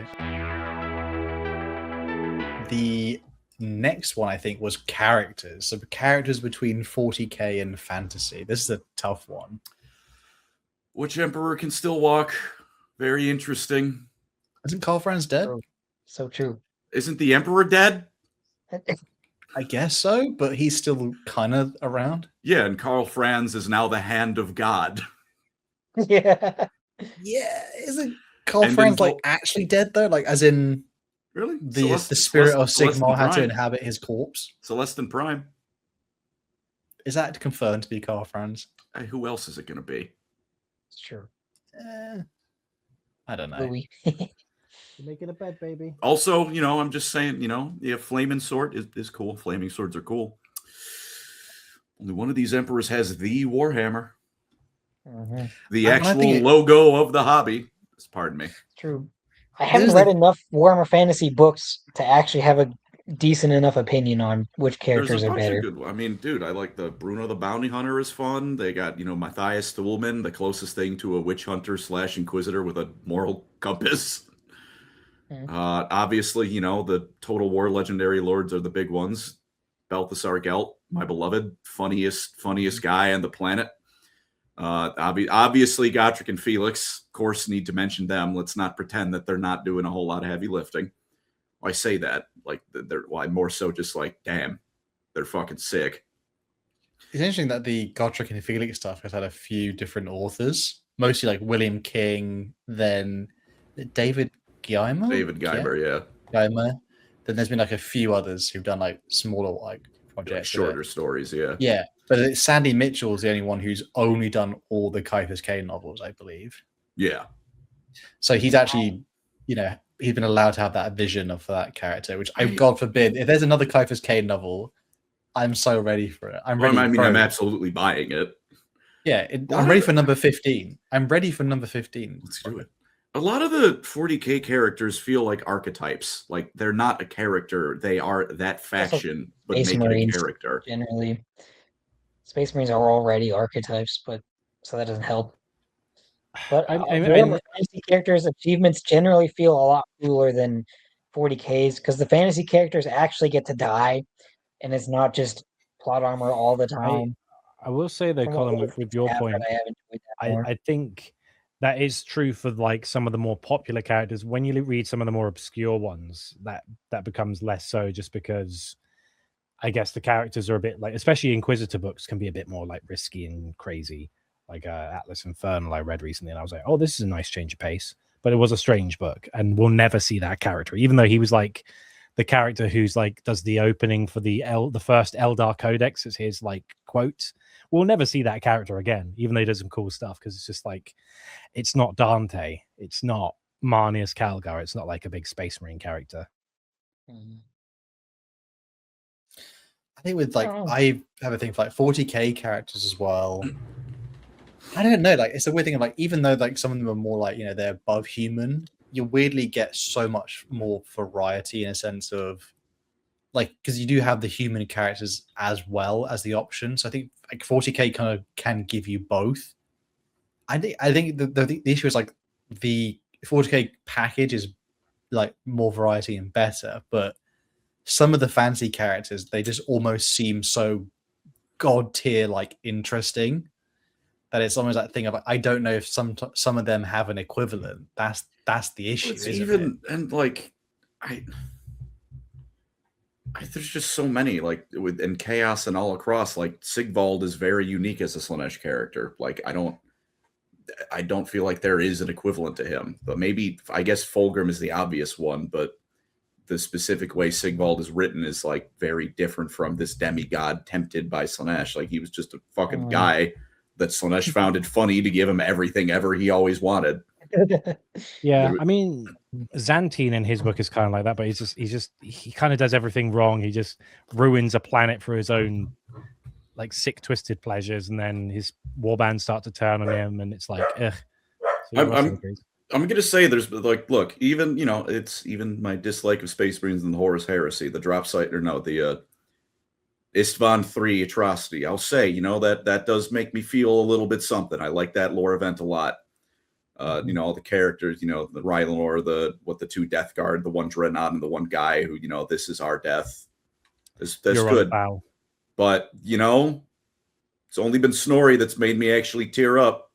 The next one I think was characters. So characters between 40k and fantasy. This is a tough one. Which emperor can still walk? Very interesting. Isn't Karl Franz dead? True. So true. Isn't the Emperor dead? I guess so, but he's still kind of around. Yeah, and Karl Franz is now the hand of God. Yeah. Yeah, isn't Karl And Franz in like actually dead though? Like, as in Really? the spirit of Sigmar had to Prime. inhabit his corpse. Celestin Prime. Is that confirmed to be Karl Franz? Hey, who else is it going to be? It's true. I don't know. Louis. You're making a bed, baby. Also, I'm just saying, yeah, Flaming Sword is cool. Flaming Swords are cool. Only one of these emperors has the Warhammer. Mm-hmm. The actual logo of the hobby. Pardon me. True. I haven't read enough Warhammer Fantasy books to actually have a decent enough opinion on which characters are better. I mean, dude, I like the Bruno the Bounty Hunter is fun. They got, Matthias Stuhlman, the closest thing to a witch hunter / inquisitor with a moral compass. Obviously, the Total War legendary lords are the big ones. Balthasar Gelt, my beloved, funniest guy on the planet. Obviously, Gotrek and Felix, of course, need to mention them. Let's not pretend that they're not doing a whole lot of heavy lifting. I say that like they're more so just like, damn, they're fucking sick. It's interesting that the Gotrek and Felix stuff has had a few different authors, mostly like William King, then David Geimer. Yeah. Geimer. Then there's been like a few others who've done like smaller projects, like shorter stories. Yeah. Yeah, but Sandy Mitchell is the only one who's only done all the Caiaphas Cain novels, I believe. Yeah. So he's actually, he's been allowed to have that vision of that character, which God forbid, if there's another Caiaphas Cain novel, I'm so ready for it. I'm absolutely buying it. Yeah, I'm ready for number 15. Let's do it. A lot of the 40K characters feel like archetypes. Like they're not a character; they are that faction, but make it a character. Generally, Space Marines are already archetypes, but so that doesn't help. But fantasy characters' achievements generally feel a lot cooler than 40Ks because the fantasy characters actually get to die, and it's not just plot armor all the time. I will say though, Colin, with your point, I think that is true for like some of the more popular characters. When you read some of the more obscure ones, that becomes less so, just because I guess the characters are a bit like, especially Inquisitor books can be a bit more like risky and crazy. Like Atlas Infernal I read recently, and I was like, oh, this is a nice change of pace. But it was a strange book, and we'll never see that character, even though he was like the character who's like does the opening for the first Eldar Codex. It's his like quote. We'll never see that character again, even though he does some cool stuff, because it's just like, it's not Dante, it's not Marnius Calgar, it's not like a big Space Marine character. I think with like, I have a thing for like 40K characters as well. I don't know, like it's a weird thing of like, even though like some of them are more like, they're above human, you weirdly get so much more variety in a sense of like, because you do have the human characters as well as the option. So I think like 40K kind of can give you both. I think the issue is like the 40K package is like more variety and better, but some of the fancy characters, they just almost seem so god tier like interesting that it's almost that thing of like, I don't know if some of them have an equivalent. That's the issue. And like there's just so many like in Chaos and all across. Like Sigvald is very unique as a Slaanesh character. Like I don't feel like there is an equivalent to him. But maybe I guess Fulgrim is the obvious one, but the specific way Sigvald is written is like very different from this demigod tempted by Slaanesh. Like he was just a fucking guy that Slaanesh found it funny to give him everything ever he always wanted. Yeah, I mean, Xantine in his book is kind of like that, but he kind of does everything wrong. He just ruins a planet for his own like sick, twisted pleasures, and then his warbands start to turn on him, and it's like, ugh. So I'm gonna say there's like, look, even it's even my dislike of Space Marines and the Horus Heresy, the drop site or no, the Istvan 3 atrocity. I'll say, that does make me feel a little bit something. I like that lore event a lot. All the characters, the Rylor, the two Death Guard, the one Dreadnought, and the one guy who, this is our death. That's good. But, it's only been Snorri that's made me actually tear up.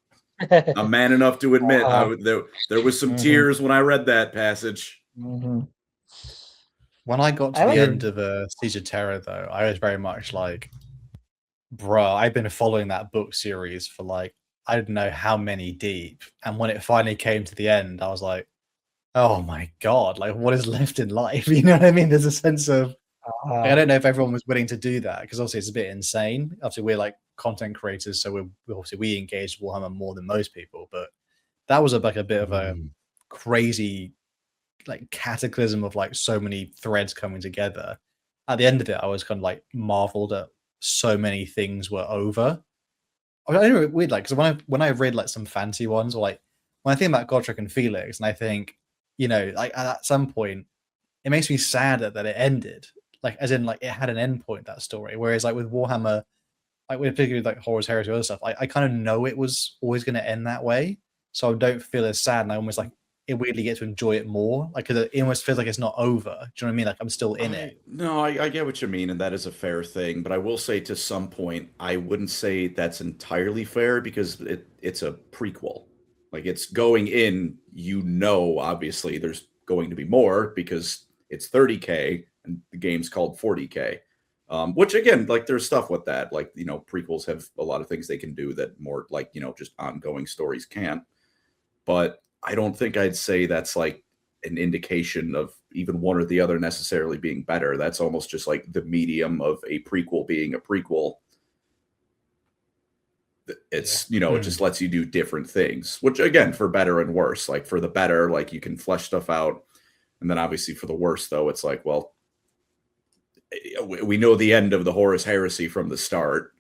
I'm man enough to admit there was some Mhm. tears when I read that passage. Mhm. When I got to I the like- end of Siege of Terror, though, I was very much like, bruh, I've been following that book series for like, I don't know how many deep. And when it finally came to the end, I was like, oh my God, like what is left in life? You know what I mean? There's a sense of, like, I don't know if everyone was willing to do that because obviously it's a bit insane. Obviously, we're like content creators, so we engage Warhammer more than most people. But that was like a bit of a crazy like cataclysm of like so many threads coming together. At the end of it, I was kind of like marveled at so many things were over. I know it's weird, like because when I read like some fancy ones, or like when I think about Godric and Felix, and I think, you know, like at some point, it makes me sad that it ended. Like as in like it had an end point, that story. Whereas like with Warhammer, like with particularly like Horus Heresy or other stuff, I kind of know it was always going to end that way, so I don't feel as sad, and I almost like it weirdly get to enjoy it more, like because it almost feels like it's not over. Do you know what I mean? Like I'm still in it. No, I get what you mean, and that is a fair thing. But I will say, to some point, I wouldn't say that's entirely fair because it's a prequel. Like it's going in, you know, obviously there's going to be more because it's 30K and the game's called 40K. Which again, like there's stuff with that. Like, you know, prequels have a lot of things they can do that more like, you know, just ongoing stories can't. But I don't think I'd say that's like an indication of even one or the other necessarily being better. That's almost just like the medium of a prequel being a prequel. It's, you know, it just lets you do different things, which again, for better and worse. Like for the better, like you can flesh stuff out. And then obviously for the worse, though, it's like, well, we know the end of the Horus Heresy from the start,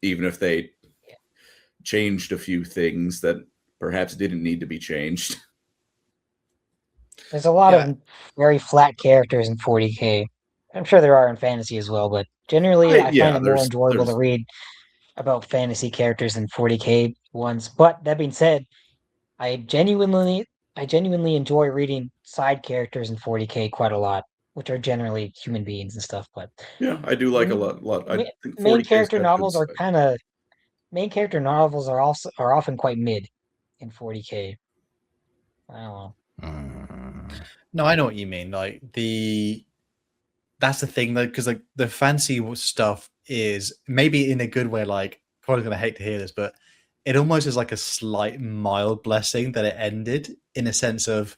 even if they changed a few things that perhaps didn't need to be changed. There's a lot of very flat characters in 40K. I'm sure there are in fantasy as well, but generally I find it more enjoyable to read about fantasy characters than 40K ones. But that being said, I genuinely enjoy reading side characters in 40K quite a lot, which are generally human beings and stuff. But yeah, I do like a lot. I think main character novels are often quite mid in 40K. I don't know. No, I know what you mean. Like that's the thing though, because like the fancy stuff is maybe in a good way. Like, probably gonna hate to hear this, but it almost is like a slight mild blessing that it ended, in a sense of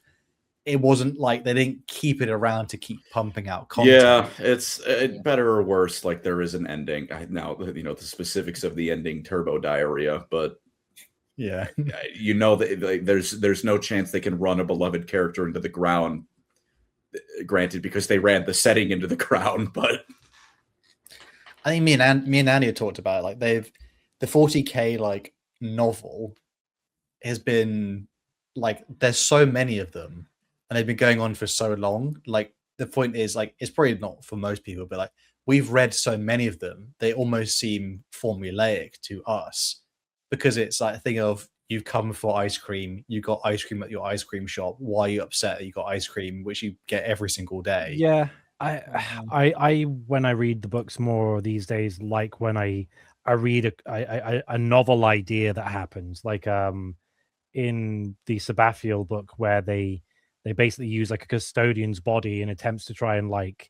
it wasn't like they didn't keep it around to keep pumping out content. Yeah, it's better or worse. Like there is an ending. Now, you know the specifics of the ending, turbo diarrhea, but yeah, you know that like, there's no chance they can run a beloved character into the ground. Granted, because they ran the setting into the ground, but I think me and Andy had talked about it. Like the 40K like novel has been like there's so many of them, and they've been going on for so long. Like the point is, like, it's probably not for most people, but like we've read so many of them, they almost seem formulaic to us, because it's like a thing of you've come for ice cream, you got ice cream at your ice cream shop. Why are you upset that you got ice cream, which you get every single day? Yeah, I when I read the books more these days, like when I read a novel idea that happens, like in the Sabathiel book, where they basically use like a custodian's body in attempts to try and like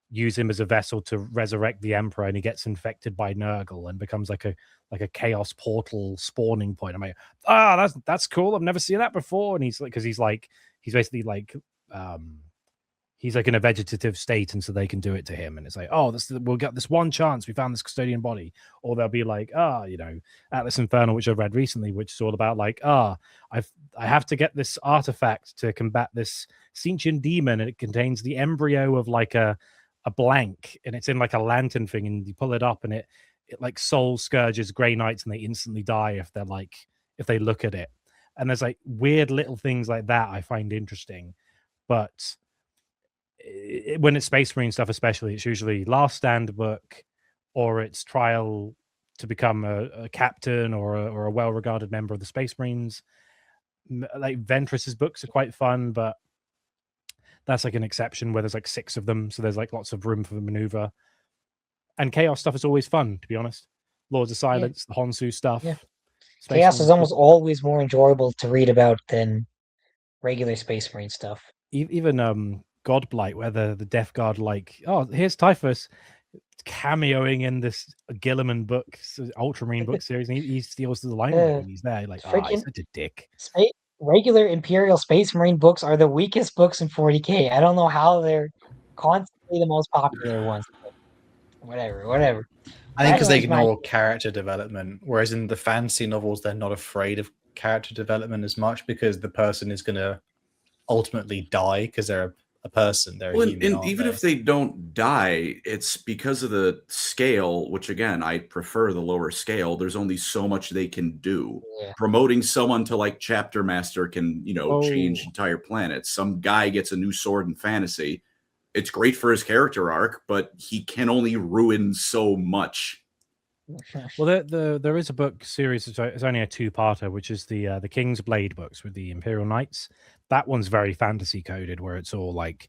use him as a vessel to resurrect the emperor, and he gets infected by Nurgle and becomes like a chaos portal spawning point. I'm like, that's cool. I've never seen that before. And he's like, because he's basically like he's like in a vegetative state, and so they can do it to him. And it's like, we'll get this one chance. We found this custodian body. Or they'll be like, you know, Atlas Infernal, which I've read recently, which is all about like, I have to get this artifact to combat this sentient demon, and it contains the embryo of like a blank, and it's in like a lantern thing, and you pull it up, and it like soul scourges Grey Knights, and they instantly die if they look at it. And there's like weird little things like that I find interesting, but when it's Space Marine stuff, especially, it's usually Last Stand book, or it's trial to become a captain or a well-regarded member of the Space Marines. Like Ventress's books are quite fun, but that's like an exception where there's like 6 of them, so there's like lots of room for maneuver. And chaos stuff is always fun, to be honest. Lords of Silence, the Honsu stuff. Yeah. Chaos Marine is almost always more enjoyable to read about than regular Space Marine stuff. even Godblight, where the Death Guard here's Typhus cameoing in this Gilliman book, Ultramarine book series, and he steals the limelight when he's there. Like, he's such a dick. Regular Imperial Space Marine books are the weakest books in 40k. I don't know how they're constantly the most popular ones. Whatever. I think because they ignore character development, whereas in the fantasy novels, they're not afraid of character development as much because the person is going to ultimately die because they're a person. They're a human. And even if they don't die, it's because of the scale, which again, I prefer the lower scale. There's only so much they can do. Yeah. Promoting someone to like chapter master can, change entire planets. Some guy gets a new sword in fantasy. It's great for his character arc, but he can only ruin so much. Well, there is a book series. It's only a two-parter, which is the King's Blade books with the Imperial Knights. That one's very fantasy coded, where it's all like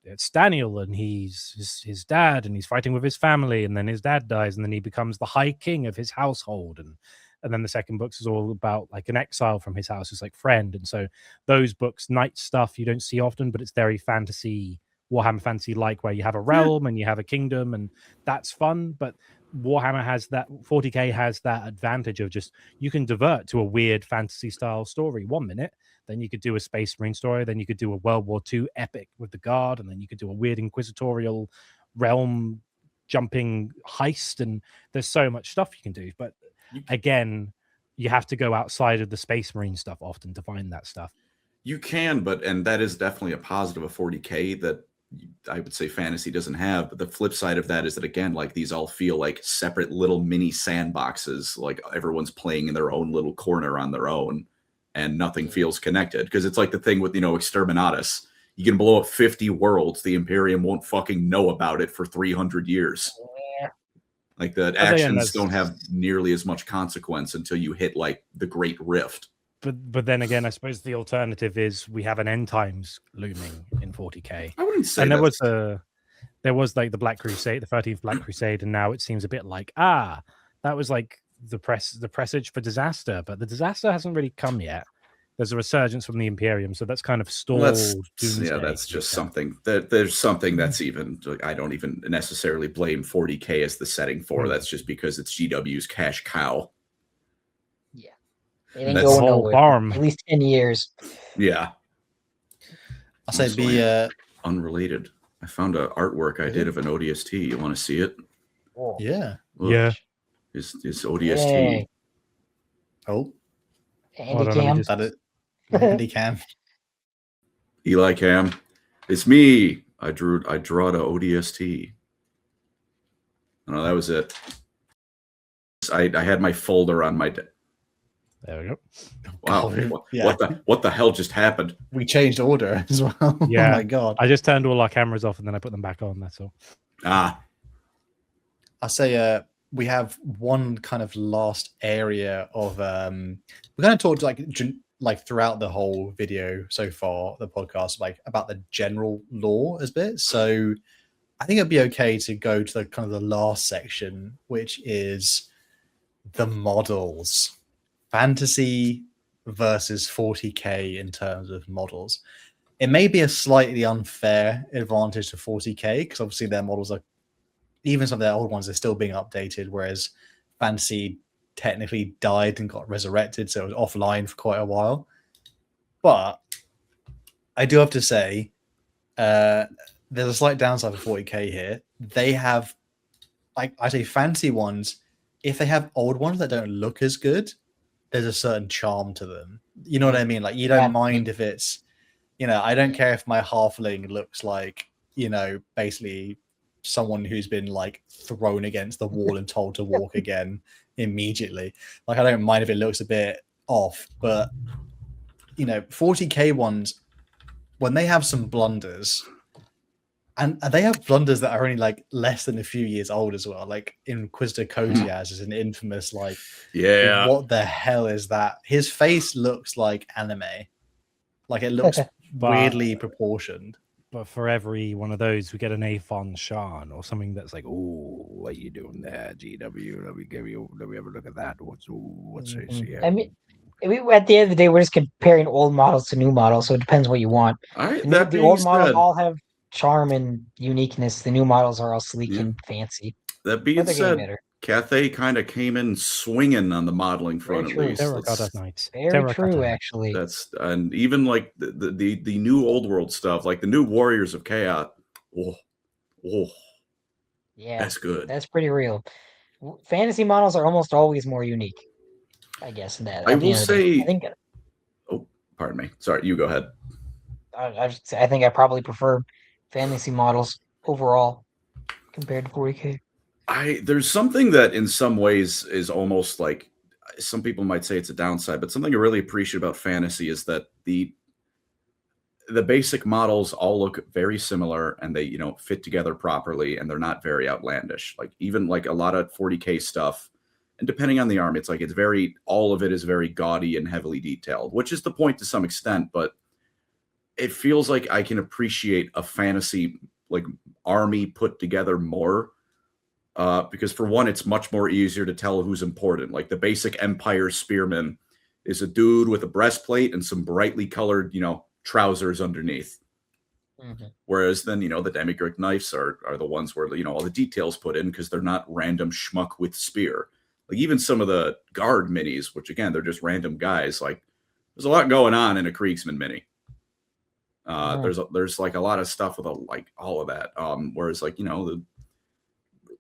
it's Daniel and he's his dad and he's fighting with his family, and then his dad dies, and then he becomes the High King of his household, and then the second book is all about like an exile from his house, his like friend. And so those books, knight stuff, you don't see often, but it's very fantasy. Warhammer fantasy, like where you have a realm and you have a kingdom, and that's fun. But Warhammer has that, 40k has that advantage of just you can divert to a weird fantasy style story 1 minute, then you could do a Space Marine story, then you could do a World War II epic with the Guard, and then you could do a weird inquisitorial realm jumping heist, and there's so much stuff you can do. But again, you have to go outside of the Space Marine stuff often to find that stuff. You can, and that is definitely a positive of 40k that I would say fantasy doesn't have. But the flip side of that is that, again, like these all feel like separate little mini sandboxes, like everyone's playing in their own little corner on their own, and nothing feels connected. Because it's like the thing with, Exterminatus. You can blow up 50 worlds, the Imperium won't fucking know about it for 300 years. Yeah. Like the actions don't have nearly as much consequence until you hit like the Great Rift. But then again, I suppose the alternative is we have an end times looming in 40k. I wouldn't say. And there was like the Black Crusade, the 13th Black Crusade, and now it seems a bit like that was like the presage for disaster, but the disaster hasn't really come yet. There's a resurgence from the Imperium, so that's kind of stalled. That's just something that there's something that's even. I don't even necessarily blame 40k as the setting for. That's just because it's GW's cash cow. It ain't going nowhere. Farm. At least 10 years. Yeah. I'll say unrelated. I found an artwork I did of an ODST. You want to see it? Oh. Yeah. Look, yeah. It's ODST. Hey. Oh. Handycam. Handycam. Eli Cam. It's me. I draw to ODST. No, that was it. I had my folder on my There we go. Wow. Yeah. What the hell just happened? We changed order as well. Yeah. Oh my god. I just turned all our cameras off and then I put them back on, that's all. I say we have one kind of last area of we're going to talk like throughout the whole video so far, the podcast, like about the general lore as bit. So I think it'd be okay to go to the kind of the last section, which is the models. Fantasy versus 40k in terms of models. It may be a slightly unfair advantage to 40k because obviously their models are, even some of their old ones are still being updated, whereas fantasy technically died and got resurrected, so it was offline for quite a while. But I do have to say, there's a slight downside for 40k here. They have, like I say, fantasy ones. If they have old ones that don't look as good, there's a certain charm to them. You know what I mean? Like you don't mind if it's, I don't care if my halfling looks like, basically someone who's been like thrown against the wall and told to walk again immediately. Like I don't mind if it looks a bit off, but 40k ones, when they have some blunders, and they have blunders that are only like less than a few years old as well. Like Inquisitor Kotiaz is an infamous what the hell is that? His face looks like anime. Like it looks weirdly proportioned. but for every one of those, we get an Aphon Shan or something that's like, oh, what are you doing there, GW? Let me have a look at that. What's this here? I mean, at the end of the day, we're just comparing old models to new models, so it depends what you want. All right. The old models all have charm and uniqueness. The new models are all sleek and fancy. That being said, better. Cathay kind of came in swinging on the modeling front, at least. Terracotta Knights. Very true, actually. That's and even like the new old world stuff, like the new Warriors of Chaos. Yeah, that's good. That's pretty real. Fantasy models are almost always more unique, I guess. I will say. I think. Oh, pardon me. Sorry, you go ahead. I think I probably prefer fantasy models overall compared to 40K. There's something that in some ways is almost like, some people might say it's a downside, but something I really appreciate about fantasy is that the basic models all look very similar and they, fit together properly and they're not very outlandish. Like even like a lot of 40K stuff, and depending on the army, it's like all of it is very gaudy and heavily detailed, which is the point to some extent, but it feels like I can appreciate a fantasy like army put together more. Because for one, it's much more easier to tell who's important. Like the basic Empire Spearman is a dude with a breastplate and some brightly colored, trousers underneath. Mm-hmm. Whereas then, the Demigryph knives are the ones where, all the details put in because they're not random schmuck with spear. Like even some of the guard minis, which again, they're just random guys. Like there's a lot going on in a Kriegsman mini. There's like a lot of stuff with all of that. Whereas like,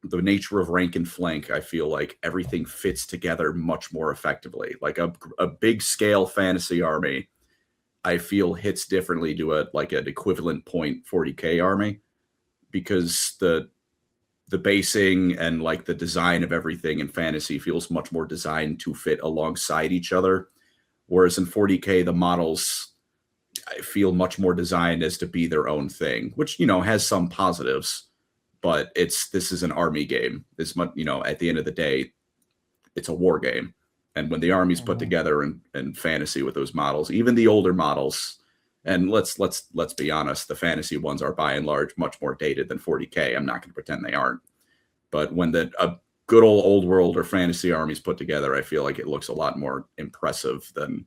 the nature of rank and flank, I feel like everything fits together much more effectively. Like a big scale fantasy army, I feel hits differently to an equivalent point 40K army, because the basing and like the design of everything in fantasy feels much more designed to fit alongside each other. Whereas in 40K, the models, I feel much more designed as to be their own thing, which, has some positives. But this is an army game. At the end of the day, it's a war game. And when the army's put together in fantasy with those models, even the older models, and let's be honest, the fantasy ones are by and large much more dated than 40K. I'm not going to pretend they aren't. But when a good old world or fantasy army's put together, I feel like it looks a lot more impressive than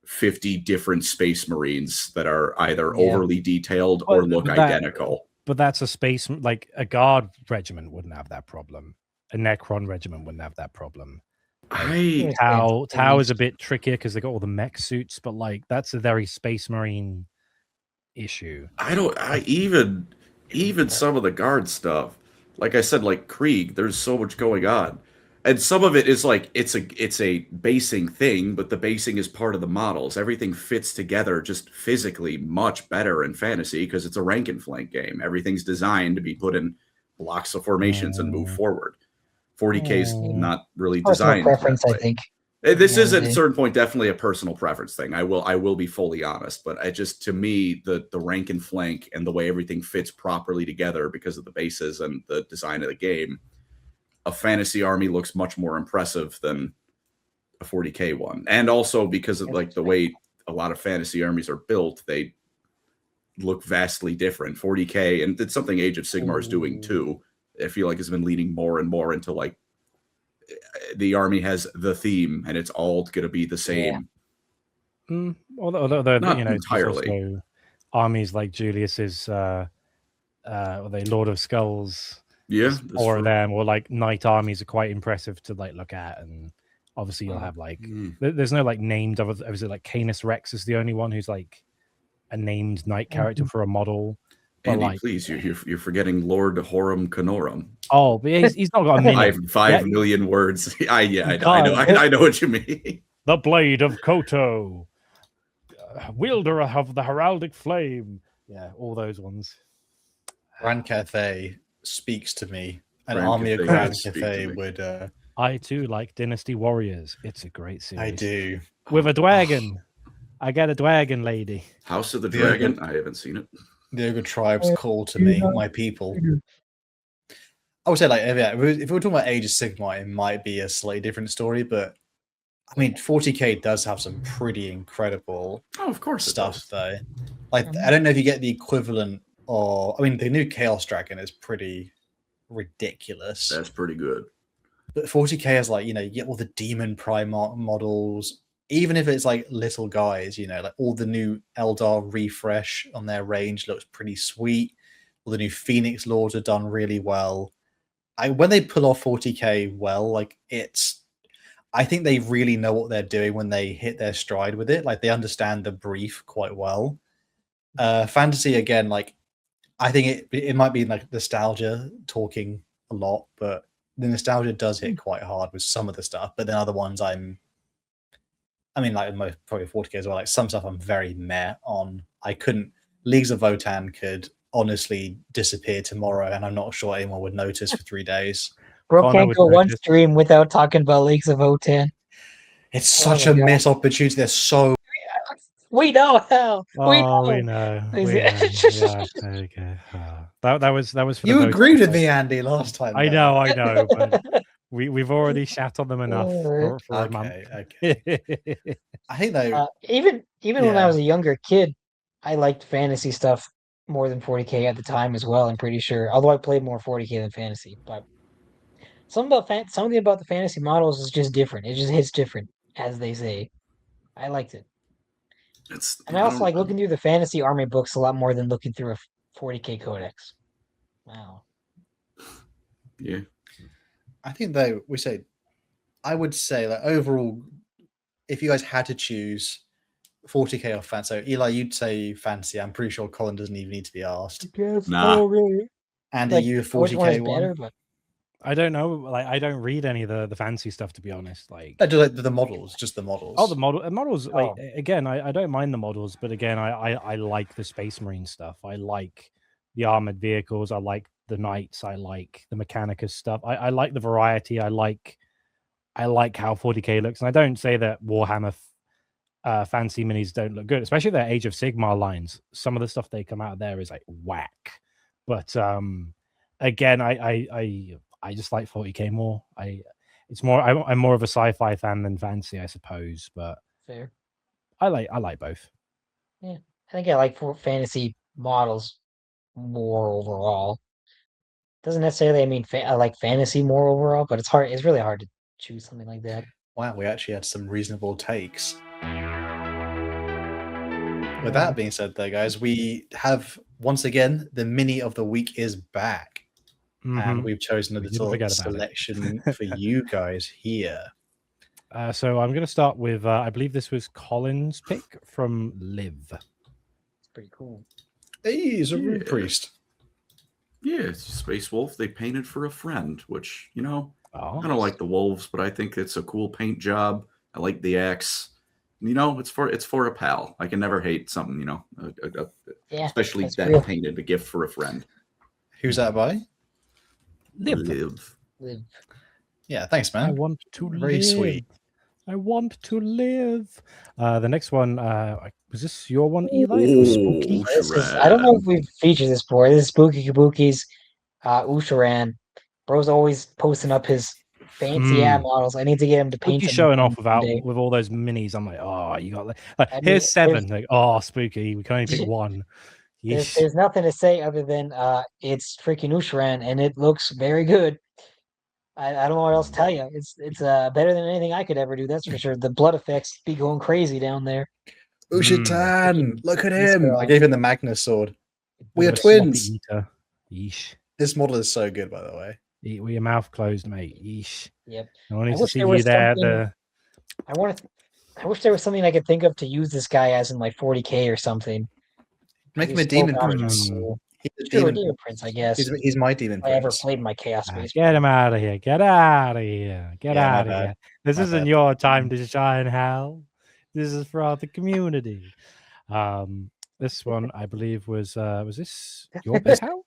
50 different space marines that are either overly detailed or look identical. But that's a space, like a guard regiment wouldn't have that problem. A Necron regiment wouldn't have that problem. Tau is a bit trickier because they got all the mech suits, but like that's a very Space Marine issue. Even some of the guard stuff, like I said, like Krieg, there's so much going on. And some of it is like it's a basing thing, but the basing is part of the models. Everything fits together just physically much better in fantasy because it's a rank and flank game. Everything's designed to be put in blocks of formations and move forward. 40K's not really designed. Preference, I think. This is at a certain point definitely a personal preference thing. I will be fully honest, but to me the rank and flank and the way everything fits properly together because of the bases and the design of the game, a fantasy army looks much more impressive than a 40K one. And also because of like the way a lot of fantasy armies are built, they look vastly different. 40K, and it's something Age of Sigmar is doing too. I feel like it's been leaning more and more into like the army has the theme and it's all going to be the same. Although not entirely. Armies like Julius's the Lord of Skulls. Yeah, or them, or like knight armies are quite impressive to like look at, and obviously you'll have like there's no like named of is it like Canis Rex is the only one who's like a named knight character for a model. Andy, like, please, you're forgetting Lord Horum Canorum. Oh, but he's not got a minute. 5 million words. I know what you mean. The Blade of Koto, wielder of the heraldic flame. Yeah, all those ones. Grand Cathay speaks to me. An army of Grand Cathay would. I too like Dynasty Warriors. It's a great series. I do. With a dragon. I get a dragon lady. House of the Dragon. I haven't seen it. The Ogre tribes call to me, my people. I would say, like, if we're talking about Age of Sigmar, it might be a slightly different story, but I mean, 40K does have some pretty incredible of course stuff, though. Like, I don't know if you get the equivalent or I mean, the new Chaos Dragon is pretty ridiculous. That's pretty good. But 40k is like, you get all the Demon Primarch models, even if it's like little guys, like all the new Eldar refresh on their range looks pretty sweet. All the new Phoenix Lords are done really well. When they pull off 40k well, I think they really know what they're doing when they hit their stride with it. Like they understand the brief quite well. Fantasy again, I think it might be like nostalgia talking a lot, but the nostalgia does hit quite hard with some of the stuff. But then other ones, probably 40k as well. Like some stuff I'm very meh on. Leagues of Votan could honestly disappear tomorrow, and I'm not sure anyone would notice for 3 days. Bro Connor can't would go one notice. stream without talking about Leagues of Votan. It's such a missed opportunity. They're so. We know how. We know. Yeah, okay. That was for You the agreed with me, Andy, last time. I though. know, but we've already shat on them enough for a month. Okay. I think though, even when I was a younger kid, I liked fantasy stuff more than 40k at the time as well. I'm pretty sure, although I played more 40k than fantasy, but something about the fantasy models is just different. It just hits different, as they say. I liked it. And I also like looking through the fantasy army books a lot more than looking through a 40k codex. Wow. Yeah. I think though I would say that overall, if you guys had to choose 40k or fantasy, so Eli, you'd say fantasy. I'm pretty sure Colin doesn't even need to be asked. Nah. Oh, really? Andy, you a 40k one? Better, but... I don't know. Like, I don't read any of the fancy stuff, to be honest. Like, I do like the models, just the models. Oh, the models. Like, again, I don't mind the models, but again, I like the Space Marine stuff. I like the armored vehicles. I like the knights. I like the Mechanicus stuff. I like the variety. I like how 40k looks. And I don't say that Warhammer fancy minis don't look good, especially their Age of Sigmar lines. Some of the stuff they come out of there is like whack. But again, I just like 40k more. I'm more of a sci-fi fan than fantasy, I suppose, but fair. I like both. Yeah, I think I like fantasy models more overall. Doesn't necessarily mean I like fantasy more overall, but it's hard. It's really hard to choose something like that. Wow, we actually had some reasonable takes. With that being said, though, guys, we have once again the mini of the week is back. And we've chosen a little selection for you guys here. So I'm going to start with, I believe this was Colin's pick from Liv. It's pretty cool. Hey, he's a Rune Priest. Yeah, it's a Space Wolf they painted for a friend, which, I don't nice. like the wolves, but I think it's a cool paint job. I like the axe. It's for a pal. I can never hate something, especially that real. Painted, a gift for a friend. Who's that by? Live. Yeah, thanks, man. I want to Very live. Sweet. I want to live. The next one, was this your one, Eli? Spooky. I don't know if we've featured this before. This is Spooky Kabuki's Usharan. Bro's always posting up his fancy models. I need to get him to paint. Spooky showing off with all those minis. I'm like, oh, you got here's 7. Like, oh, Spooky. We can only pick one. There's nothing to say other than it's freaking Usharan, and it looks very good. I don't know what else to tell you. It's better than anything I could ever do. That's for sure. The blood effects be going crazy down there. Ushatan, look at him! I gave him the Magnus sword. We are twins. Yeesh. This model is so good, by the way. Eat with your mouth closed, mate. Yeesh. Yep. I wanted to see you there. I wish there was something I could think of to use this guy as in like 40k or something. Make him a demon prince. He's a demon prince, I guess. He's my demon prince. I ever played my Chaos Space. Get him out of here. Get out of here. Get out of here. This isn't your time to shine, Hal. This is for the community. This one, I believe, was this your pick, Hal?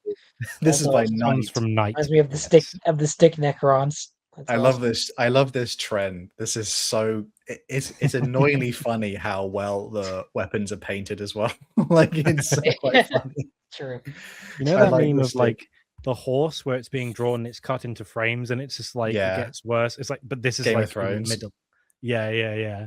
This is by Knight. From Knight. Reminds me of the stick Necrons. I love this. I love this trend. This is so. It's annoyingly funny how well the weapons are painted as well. It's quite funny. True. You know that meme of like the horse where it's being drawn and it's cut into frames and it's just like it gets worse. It's like, but this is Game like of Thrones. In the middle. Yeah.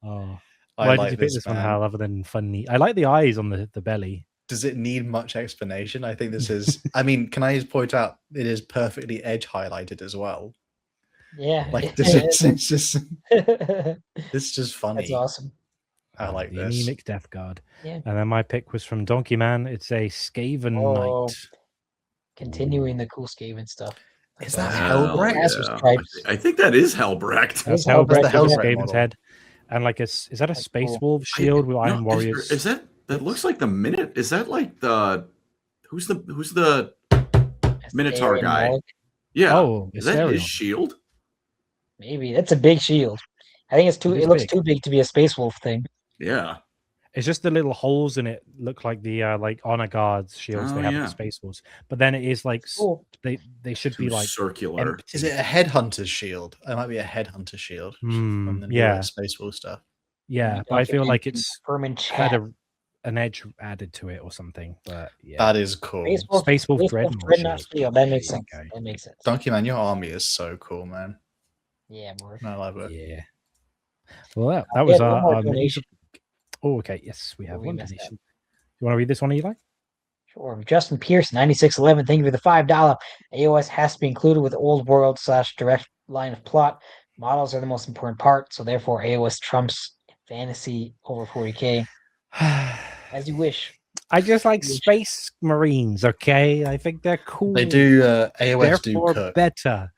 Oh, why did you pick this one, Hal? Other than funny, I like the eyes on the belly. does it need much explanation? I think this is. I mean, can I just point out it is perfectly edge highlighted as well. Yeah. Like this is it's just funny. That's awesome. I like the this. anemic Death Guard. Yeah. And then my pick was from Donkey Man. It's a Skaven Oh, Knight. Continuing the cool Skaven stuff. Is that Hell Hellbrecht? Azure yeah. Stripes. I think that is Hellbrecht. That's Hellbrecht. Hellbrecht, The with a Hellbrecht Skaven's model. head. And like is that a That's Space cool. Wolf shield with Iron No, Warriors? Is that looks like the minute? Is that like the who's the Minotaur Astarion guy? Malik. Yeah. Oh, Is that his Astarion. shield? Maybe that's a big shield. I think it's too. It is It looks big. too big to be a Space Wolf thing. Yeah. It's just the little holes in it look like the like honor guards shields they Oh, have yeah. at the Space Wolves. But then it is like Cool. they should Too be like circular. empty. Is it a headhunter's shield? It might be a headhunter's shield from the yeah. newer Space Wolf stuff. Yeah, but I feel like it's Furman had Chat. an edge added to it or something. But yeah, That is cool. Space Wolf Dreadnought Dreadnought shield. shield. That makes There you sense. go. That makes sense. Donkey Man, your army is so cool, man. Yeah, more. I love it. Yeah. Well, that was one more our donation. Oh, okay. Yes, we have We one messed up. donation. You want to read this one, Eli? Sure. Justin Pierce, 9611. Thank you for the $5. AOS has to be included with old world / direct line of plot. Models are the most important part, so therefore AOS trumps fantasy over 40k. As you wish. I just like Space Marines. Okay, I think they're cool. They do. AOS do Therefore cook. better.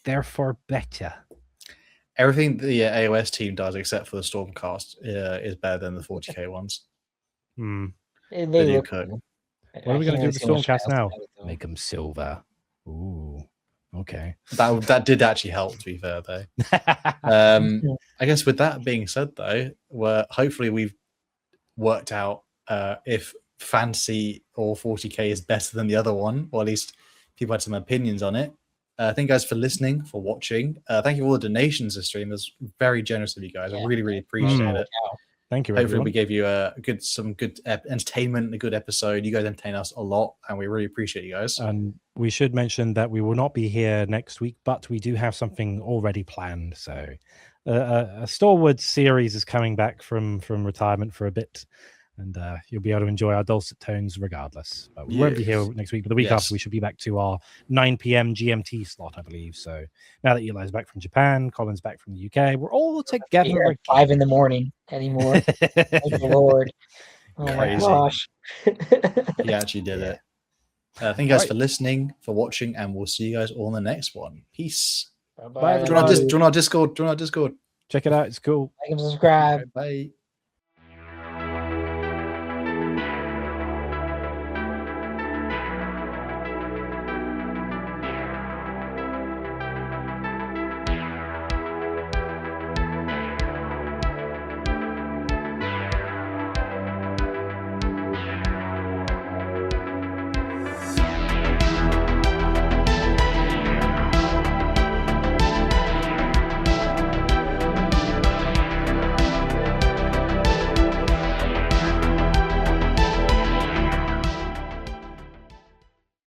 Therefore better. Everything the AOS team does, except for the Stormcast, is better than the 40k ones. Hmm. They do look cook. cool. What are we I going to do can't with the see much Stormcast else now? about it, though. Make them silver. Ooh. Okay. That did actually help. To be fair, though. I guess with that being said, though, hopefully we've worked out if fantasy or 40k is better than the other one, or at least people had some opinions on it. Thank you guys for listening, for watching. Thank you for all the donations this stream. It was very generous of you guys. I Yeah. really appreciate it. Thank you, Hopefully everyone. we gave you some good entertainment, a good episode. You guys entertain us a lot, and we really appreciate you guys. And we should mention that we will not be here next week, but we do have something already planned. So a Stalwart series is coming back from retirement for a bit, and you'll be able to enjoy our dulcet tones regardless. But we won't be here next week, but the week after we should be back to our 9 p.m. GMT slot, I believe. So now that Eli's back from Japan, Colin's back from the UK, we're all together. Here at 5 a.m. anymore. Thank the Lord. Oh my Crazy. gosh. You actually did it. Thank you guys for listening, for watching, and we'll see you guys all in the next one. Peace. Bye-bye. Join our Discord. Check it out. It's cool. Like and subscribe. Bye.